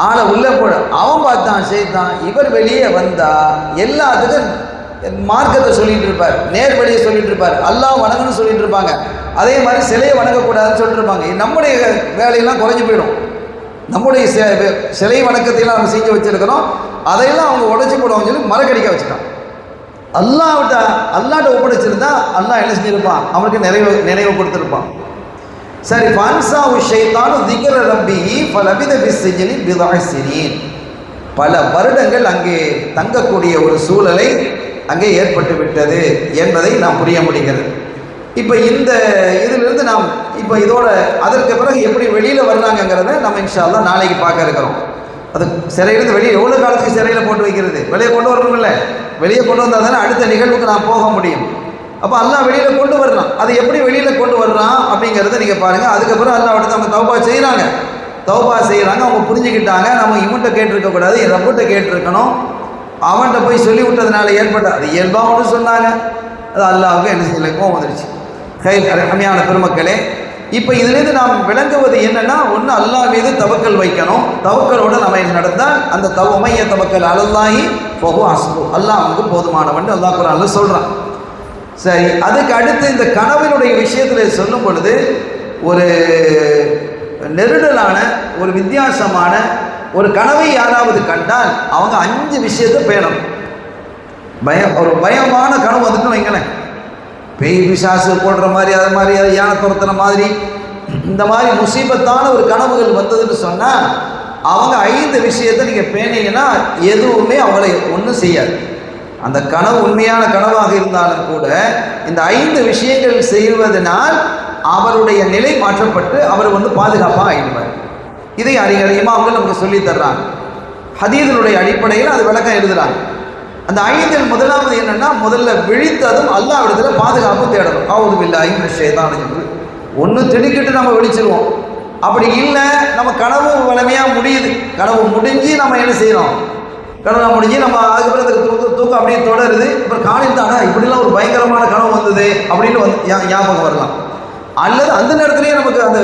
ஆளை உள்ளே போட. அவன் பார்த்தான் ஷைத்தான், இவர் வெளியே வந்தா எல்லாத்துக்கும் மார்க்கத்தை சொல்லிட்டு இருப்பார், நேர் வழியை சொல்லிட்டு இருப்பார், அல்லாஹ் வணங்கன்னு சொல்லிட்டு இருப்பாங்க. அதே மாதிரி சிலையை வணங்கக்கூடாதுன்னு சொல்லிட்டு இருப்பாங்க. நம்முடைய வேலையெல்லாம் குறைஞ்சி போயிடும். நம்முடைய சிலை வணக்கத்தையெல்லாம் நம்ம செஞ்சு வச்சிருக்கிறோம், அதையெல்லாம் அவங்க உடைச்சி போடுவாங்கன்னு சொல்லி மறக்கடிக்க வச்சுட்டான். அல்லாட்ட ஒப்படைச்சிருந்தா அல்லாஹ் என்ன செஞ்சிருப்பான், அவனுக்கு நினைவு கொடுத்துருப்பான். சரி, ஃபன்சாஹு ஷைத்தானு திக்ர ரப்பிஹி ஃபலபித பிஸ்ஸிஜ்னி பிதஅ ஸினீன். பல வருடங்கள் அங்கே தங்கக்கூடிய ஒரு சூழலை அங்கே ஏற்பட்டு விட்டது என்பதை நாம் புரிய முடிகிறது. இப்போ இந்த இதிலிருந்து நாம் இப்போ இதோட அதற்கு பிறகு எப்படி வெளியில் வர்றாங்கங்கிறத நம்ம இன்ஷா அல்லாஹ் நாளைக்கு பார்க்க இருக்கிறோம். அது சிறையிலிருந்து வெளியே எவ்வளோ காலத்துக்கு சிறையில் போட்டு வைக்கிறது, வெளியே கொண்டு வரணும்ல, வெளியே கொண்டு வந்தால் தானே அடுத்த நிகழ்வுக்கு நான் போக முடியும். அப்போ அல்லாஹ் வெளியில் கொண்டு வரலாம். அது எப்படி வெளியில் கொண்டு வர்றான் அப்படிங்கிறத நீங்கள் பாருங்கள். அதுக்கப்புறம் அல்லாஹ் அடுத்து அவங்க தௌபா செய்கிறாங்க. அவங்க புரிஞ்சுக்கிட்டாங்க, நம்ம இவன்கிட்ட கேட்டிருக்கக்கூடாது, என் ரப்பிட்ட கேட்டிருக்கணும். அவன்கிட்ட போய் சொல்லி விட்டதுனால ஏற்பட்ட அது இயல்பாக ஒன்று சொன்னாங்க. அது அல்லாஹ்வுக்கு என்ன செய்யலை, கோவம் வந்துருச்சு. அருமையான பெருமக்களே, இப்போ இதிலிருந்து நாம் விளங்குவது என்னன்னா, ஒன்று அல்லாஹ் மீது தவக்கல் வைக்கணும். தவக்கலோடு நம்ம நடந்தால் அந்த மைய தவக்கல் அலல்லாஹி ஃபஹு ஹஸ்பு, அல்லாஹ் வந்து போதுமானவன் அல்லாஹ் குர்ஆன்ல சொல்கிறான். சரி, அதுக்கு அடுத்து இந்த கனவினுடைய விஷயத்தில் சொல்லும் பொழுது ஒரு நெருடலான ஒரு வித்தியாசமான ஒரு கனவை யாராவது கண்டால் அவங்க 5 விஷயத்தை பேணணும். ஒரு பயமான கனவு வந்துட்டு வைங்களேன், பேய் பிசாசு போடுற மாதிரி, அது மாதிரி, அதை யானை துரத்துற மாதிரி, இந்த மாதிரி முசீபத்தான ஒரு கனவுகள் வந்ததுன்னு சொன்னால் அவங்க 5 விஷயத்தை நீங்கள் பேணீங்கன்னா எதுவுமே அவங்களை ஒன்றும் செய்யாது. அந்த கனவு உண்மையான கனவாக இருந்தாலும் கூட இந்த 5 விஷயங்கள் செய்வதனால் அவருடைய நிலை மாற்றப்பட்டு அவர் வந்து பாதுகாப்பாக ஆகிடுவார். இதை அறிஞர் இமாம்கள் நமக்கு சொல்லி தர்றாங்க. ஹதீஸினுடைய அடிப்படையில் அது விளக்கம் எழுதுறாங்க. அந்த 5இல் முதலாவது என்னன்னா, முதல்ல விழித்ததும் அல்லாஹ்விடத்தில் பாதுகாப்பு தேடணும். அஊது பில்லாஹி மினஷ் ஷைத்தானிர் ரஜீம். ஒன்று திடுக்கிட்டு நம்ம விழிச்சிருவோம். அப்படி இல்லை, நம்ம கனவு வலிமையாக முடியுது, கனவு முடிஞ்சு நம்ம என்ன செய்யறோம், கனவு முடிஞ்சு நம்ம அதுக்கப்புறம் தூக்கம் அப்படியே தொடருது. அப்புறம் காலையில் தானே இப்படிலாம் ஒரு பயங்கரமான கனவு வந்தது அப்படின்னு ஞாபகம் வரலாம். அல்லது அந்த நேரத்திலேயே நமக்கு அந்த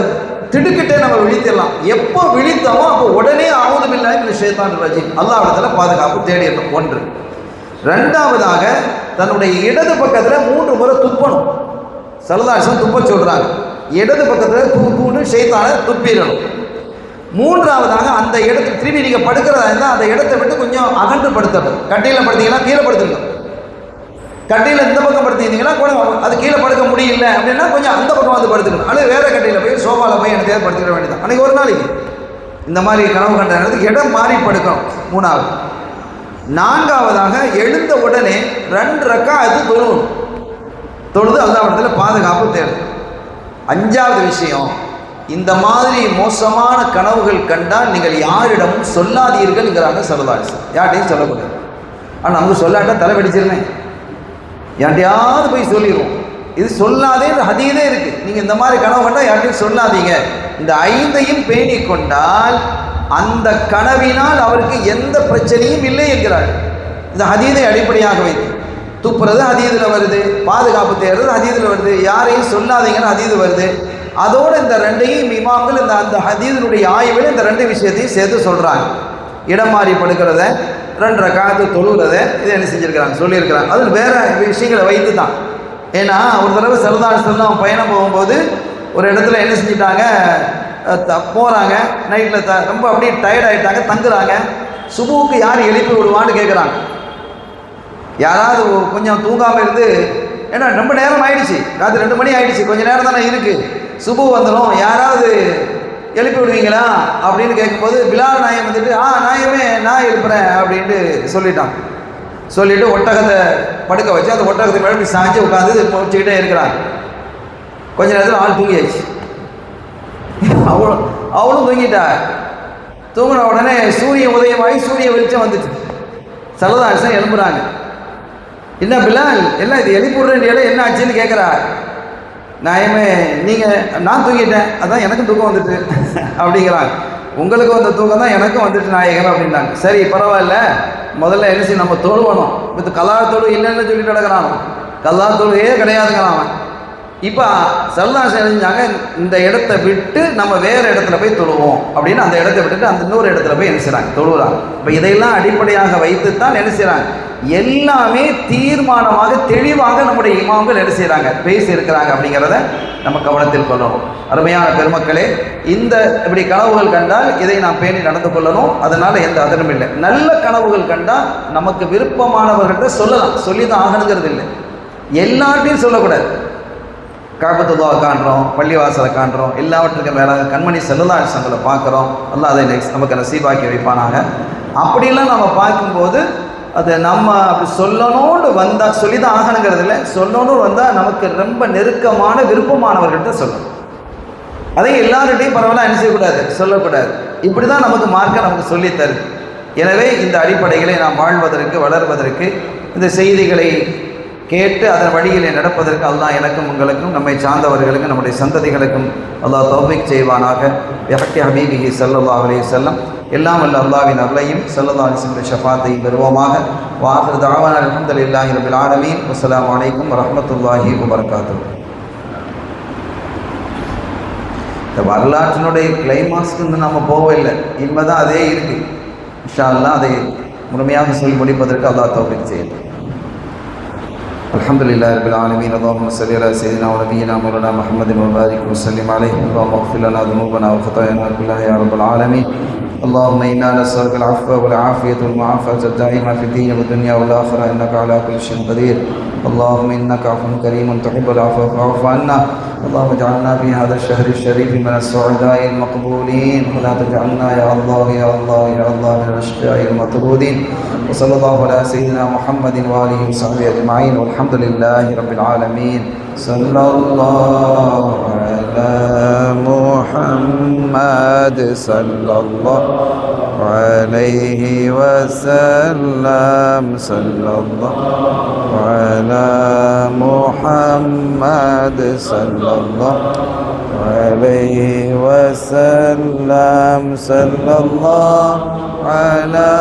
திடுக்கிட்டே நம்ம விழித்திடலாம். எப்போ விழித்தோமோ அப்போ உடனே அஊது பில்லாஹி மினஷ் ஷைத்தானிர் ரஜீம் அல்லாஹ்விடத்தில் பாதுகாப்பு தேடிடணும். ஒன்று. ரெண்டாவதாக தன்னுடைய இடது பக்கத்தில் 3 முறை துப்பணும். சல்லல்லாஹு துப்ப சொல்றாங்க. இடது பக்கத்தில் தூன்னு ஷைத்தானை துப்பிடணும். மூன்றாவதாக அந்த இடத்துல திரும்பி நீங்கள் படுக்கிறதா இருந்தால் அந்த இடத்தை விட்டு கொஞ்சம் அகன்று படுத்தணும். கட்டையில் படுத்தீங்கன்னா கீழே படுத்துங்க. கட்டையில் இந்த பக்கம் படுத்திங்கன்னா கூட அது கீழே படுக்க முடியல அப்படின்னா கொஞ்சம் அந்த பக்கம் வந்து படுத்துக்கணும். அல்லது வேற கட்டையில் போய் சோஃபாவில் போய் எனக்கு தேவை படுத்துக்கிற வேண்டியதான். அன்றைக்கி ஒரு நாளைக்கு இந்த மாதிரி கனவு கண்ட இடம் மாறி படுக்கணும். மூணாவது. நான்காவதாக எழுந்த உடனே 2 ரக்காஅத் தொழுது அல்லாஹ்விடத்தில் பாதுகாப்பு தேடும். 5வது விஷயம், இந்த மாதிரி மோசமான கனவுகள் கண்டால் நீங்கள் யாரிடமும் சொல்லாதீர்கள்ங்கிறாங்க ஸல்லல்லாஹு அலைஹி வஸல்லம். யார்ட்டையும் சொல்லக்கூடாது. ஆனால் நமக்கு சொல்லாட்டா தலை வெடிச்சிருந்தேன், யார்ட்டையாவது போய் சொல்லிடுவோம். இது சொல்லாதேன்ற ஹதீஸே இருக்கு. நீங்கள் இந்த மாதிரி கனவு கண்டால் யார்ட்டையும் சொல்லாதீங்க. இந்த 5ஐயும் பேணி கொண்டால் அந்த கனவினால் அவருக்கு எந்த பிரச்சனையும் இல்லை என்கிறார். இந்த ஹதீஸை அடிப்படையாக வைத்து துப்புறது ஹதீஸில் வருது, பாதுகாப்பு தேடுறது ஹதீஸில் வருது, யாரையும் சொல்லாதீங்கன்னு ஹதீஸ் வருது. அதோடு இந்த 2ஐயும் இமாம்கள் அந்த ஹதீஸினுடைய ஆய்வில் இந்த 2 விஷயத்தையும் சேர்த்து சொல்கிறாங்க. இடம் மாறி படுக்கிறத, 2 ரக்காஅத் தொழுகிறத, இதை என்ன செஞ்சுருக்கிறாங்க, சொல்லியிருக்கிறாங்க. அதில் வேறு விஷயங்களை வைத்து தான். ஏன்னா ஒரு தடவை ஸல்லல்லாஹு அலைஹி வஸல்லம் பயணம் போகும்போது ஒரு இடத்துல என்ன செஞ்சிட்டாங்க, போகிறாங்க நைட்டில், ரொம்ப அப்படியே டயர்ட் ஆகிட்டாங்க, தங்குறாங்க. சுபுவுக்கு யார் எழுப்பி விடுவான்னு கேட்குறாங்க. யாராவது கொஞ்சம் தூங்காமல் இருந்து, ஏன்னா ரொம்ப நேரம் ஆயிடுச்சு, ராத்திரி 2 மணி ஆயிடுச்சு, கொஞ்சம் நேரம் தானே இருக்குது, சுபு வந்துடும், யாராவது எழுப்பி விடுவீங்களா அப்படின்னு கேட்கும்போது பிலால் நாயம் வந்துட்டு நாயமே நான் எழுப்புறேன் அப்படின்ட்டு சொல்லிட்டான். சொல்லிவிட்டு ஒட்டகத்தை படுக்க வச்சு அந்த ஒட்டகத்தை மேலே சாஞ்சு உட்காந்து முடிச்சுக்கிட்டே இருக்கிறாங்க. கொஞ்ச நேரத்தில் ஆள் தூங்கியாச்சு. அவளும் தூங்கிட்டா. தூங்கின உடனே சூரிய உதயமாகி சூரிய வெளிச்சம் வந்துச்சு. ஸல்லல்லாஹு அலைஹி வஸல்லம் எழுப்புறாங்க. என்ன பிலால், எல்லாம் இது எழுப்பி விடுறேன், என்ன ஆச்சுன்னு கேட்குறா. நாயமே நான் தூங்கிட்டேன், அதான் எனக்கும் தூக்கம் வந்துட்டு அப்படிங்கிறாங்க. உங்களுக்கு வந்த தூக்கம் தான் எனக்கும் வந்துட்டு நாயகம் அப்படின்னாங்க. சரி பரவாயில்ல, முதல்ல என்ன செய்ய, நம்ம தொழுவணும். இப்போ கலா தொழு இல்லைன்னு சொல்லிட்டு நடக்கிறான், கலா தொழுவே கிடையாதுங்கிறான் அவன். இப்போ ஸல்லல்லாஹு அலைஹி வஸல்லம் செஞ்சாங்க, இந்த இடத்த விட்டு நம்ம வேறு இடத்துல போய் தொழுவோம் அப்படின்னு அந்த இடத்த விட்டுட்டு அந்த இன்னொரு இடத்துல போய் என்ன செய்கிறாங்க, தொழுகிறாங்க. இப்போ இதையெல்லாம் அடிப்படையாக வைத்து தான் என்ன செய்கிறாங்க, எல்லாமே தீர்மானமாக தெளிவாக நம்முடைய இமாம்கள் என்ன செய்கிறாங்க, பேசி இருக்கிறாங்க அப்படிங்கிறத நம்ம கவனத்தில் கொள்ளணும். அருமையான பெருமக்களே, இந்த இப்படி கனவுகள் கண்டால் இதை நாம் பேணி நடந்து கொள்ளணும். அதனால் எந்த அதனும் இல்லை. நல்ல கனவுகள் கண்டால் நமக்கு விருப்பமானவர்கிட்ட சொல்லலாம், சொல்லி தான் ஆகணுங்கிறது இல்லை. எல்லாத்தையும் சொல்லக்கூடாது. காபத்துல்லாஹ் காண்றோம், பள்ளிவாசலை காண்றோம், எல்லாவற்றுக்கும் மேலாக கண்மணி ஸல்லல்லாஹு அலைஹி வஸல்லம் பார்க்குறோம். அல்லாஹ் அதை நமக்கு நசீபாக்கி வைப்பானாக. அப்படிலாம் நம்ம பார்க்கும்போது அது நம்ம அப்படி சொல்லணும்னு வந்தால் சொல்லி தான் ஆகணுங்கிறது இல்லை, சொல்லணும்னு வந்தால் நமக்கு ரொம்ப நெருக்கமான விருப்பமானவர்கிட்ட சொல்லணும். அதையும் எல்லார்கிட்டையும் பரவாயில்ல என்ன செய்யக்கூடாது, சொல்லக்கூடாது. இப்படி தான் நமக்கு மார்க்க நமக்கு சொல்லித்தருது. எனவே இந்த அடிப்படைகளை நாம் வாழ்வதற்கு, வளர்வதற்கு, இந்த செய்திகளை கேட்டு அதன் வழியிலே நடப்பதற்கு அல்லாஹ் எனக்கும் உங்களுக்கும் நம்மை சார்ந்தவர்களுக்கும் நம்முடைய சந்ததிகளுக்கும் அல்லாஹ் தௌஃபீக் செய்வானாக. பிஹக்கி ஹபீபிஹி ஸல்லல்லாஹு அலைஹி வஸல்லம். எல்லாம் வல்ல அல்லாஹ்வின் அருளையும் ஸல்லல்லாஹு அலைஹி வஸல்லம் ஷஃபாத்தையும் பெறுவோமாக. வஆகிரு தஅவானா அல்ஹம்துலில்லாஹி ரப்பில் ஆலமீன். வஸ்ஸலாமு அலைக்கும் வரஹ்மத்துல்லாஹி வபரகாத்துஹு. இந்த வரலாற்றினுடைய கிளைமாக்ஸ்க்கு நம்ம போகவில்லை, இனிமேதான் அதே இருக்கு. இன்ஷா அல்லாஹ் அதை முழுமையாக சொல்லி முடிப்பதற்கு அல்லாஹ் தௌஃபீக் செய்யட்டும். அல்ஹம்துலில்லாஹி ரப்பில் ஆலமீன். அல்லாஹும்ம ஸல்லி அலா ஸய்யிதினா வ நபியினா மௌலானா முஹம்மதின் வ பாரிக் வ ஸல்லிம் அலைஹி. அல்லாஹும்ம இக்ஃபிர் லனா ذنوبنا وخطايانا كلها يا رب العالمين. اللهم إنا نسألك العفو والعافية والمعافاة الدائمة في الدين والدنيا والآخرة إنك على كل شيء قدير. اللهم إنك عفو كريم تحب العفو فاعف عنا. اللهم اجعلنا في هذا الشهر الشريف من السعداء المقبولين، ولا تجعلنا يا الله يا الله يا الله من الأشقياء المطرودين. وصلى الله على سيدنا محمد وآله وصحبه أجمعين، والحمد لله رب العالمين. صلى الله على محمد صلى الله عليه وسلم. صلى الله على محمد صلى الله عليه وسلم. صلى الله على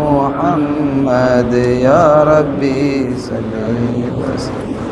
محمد يا ربي صل وسلم.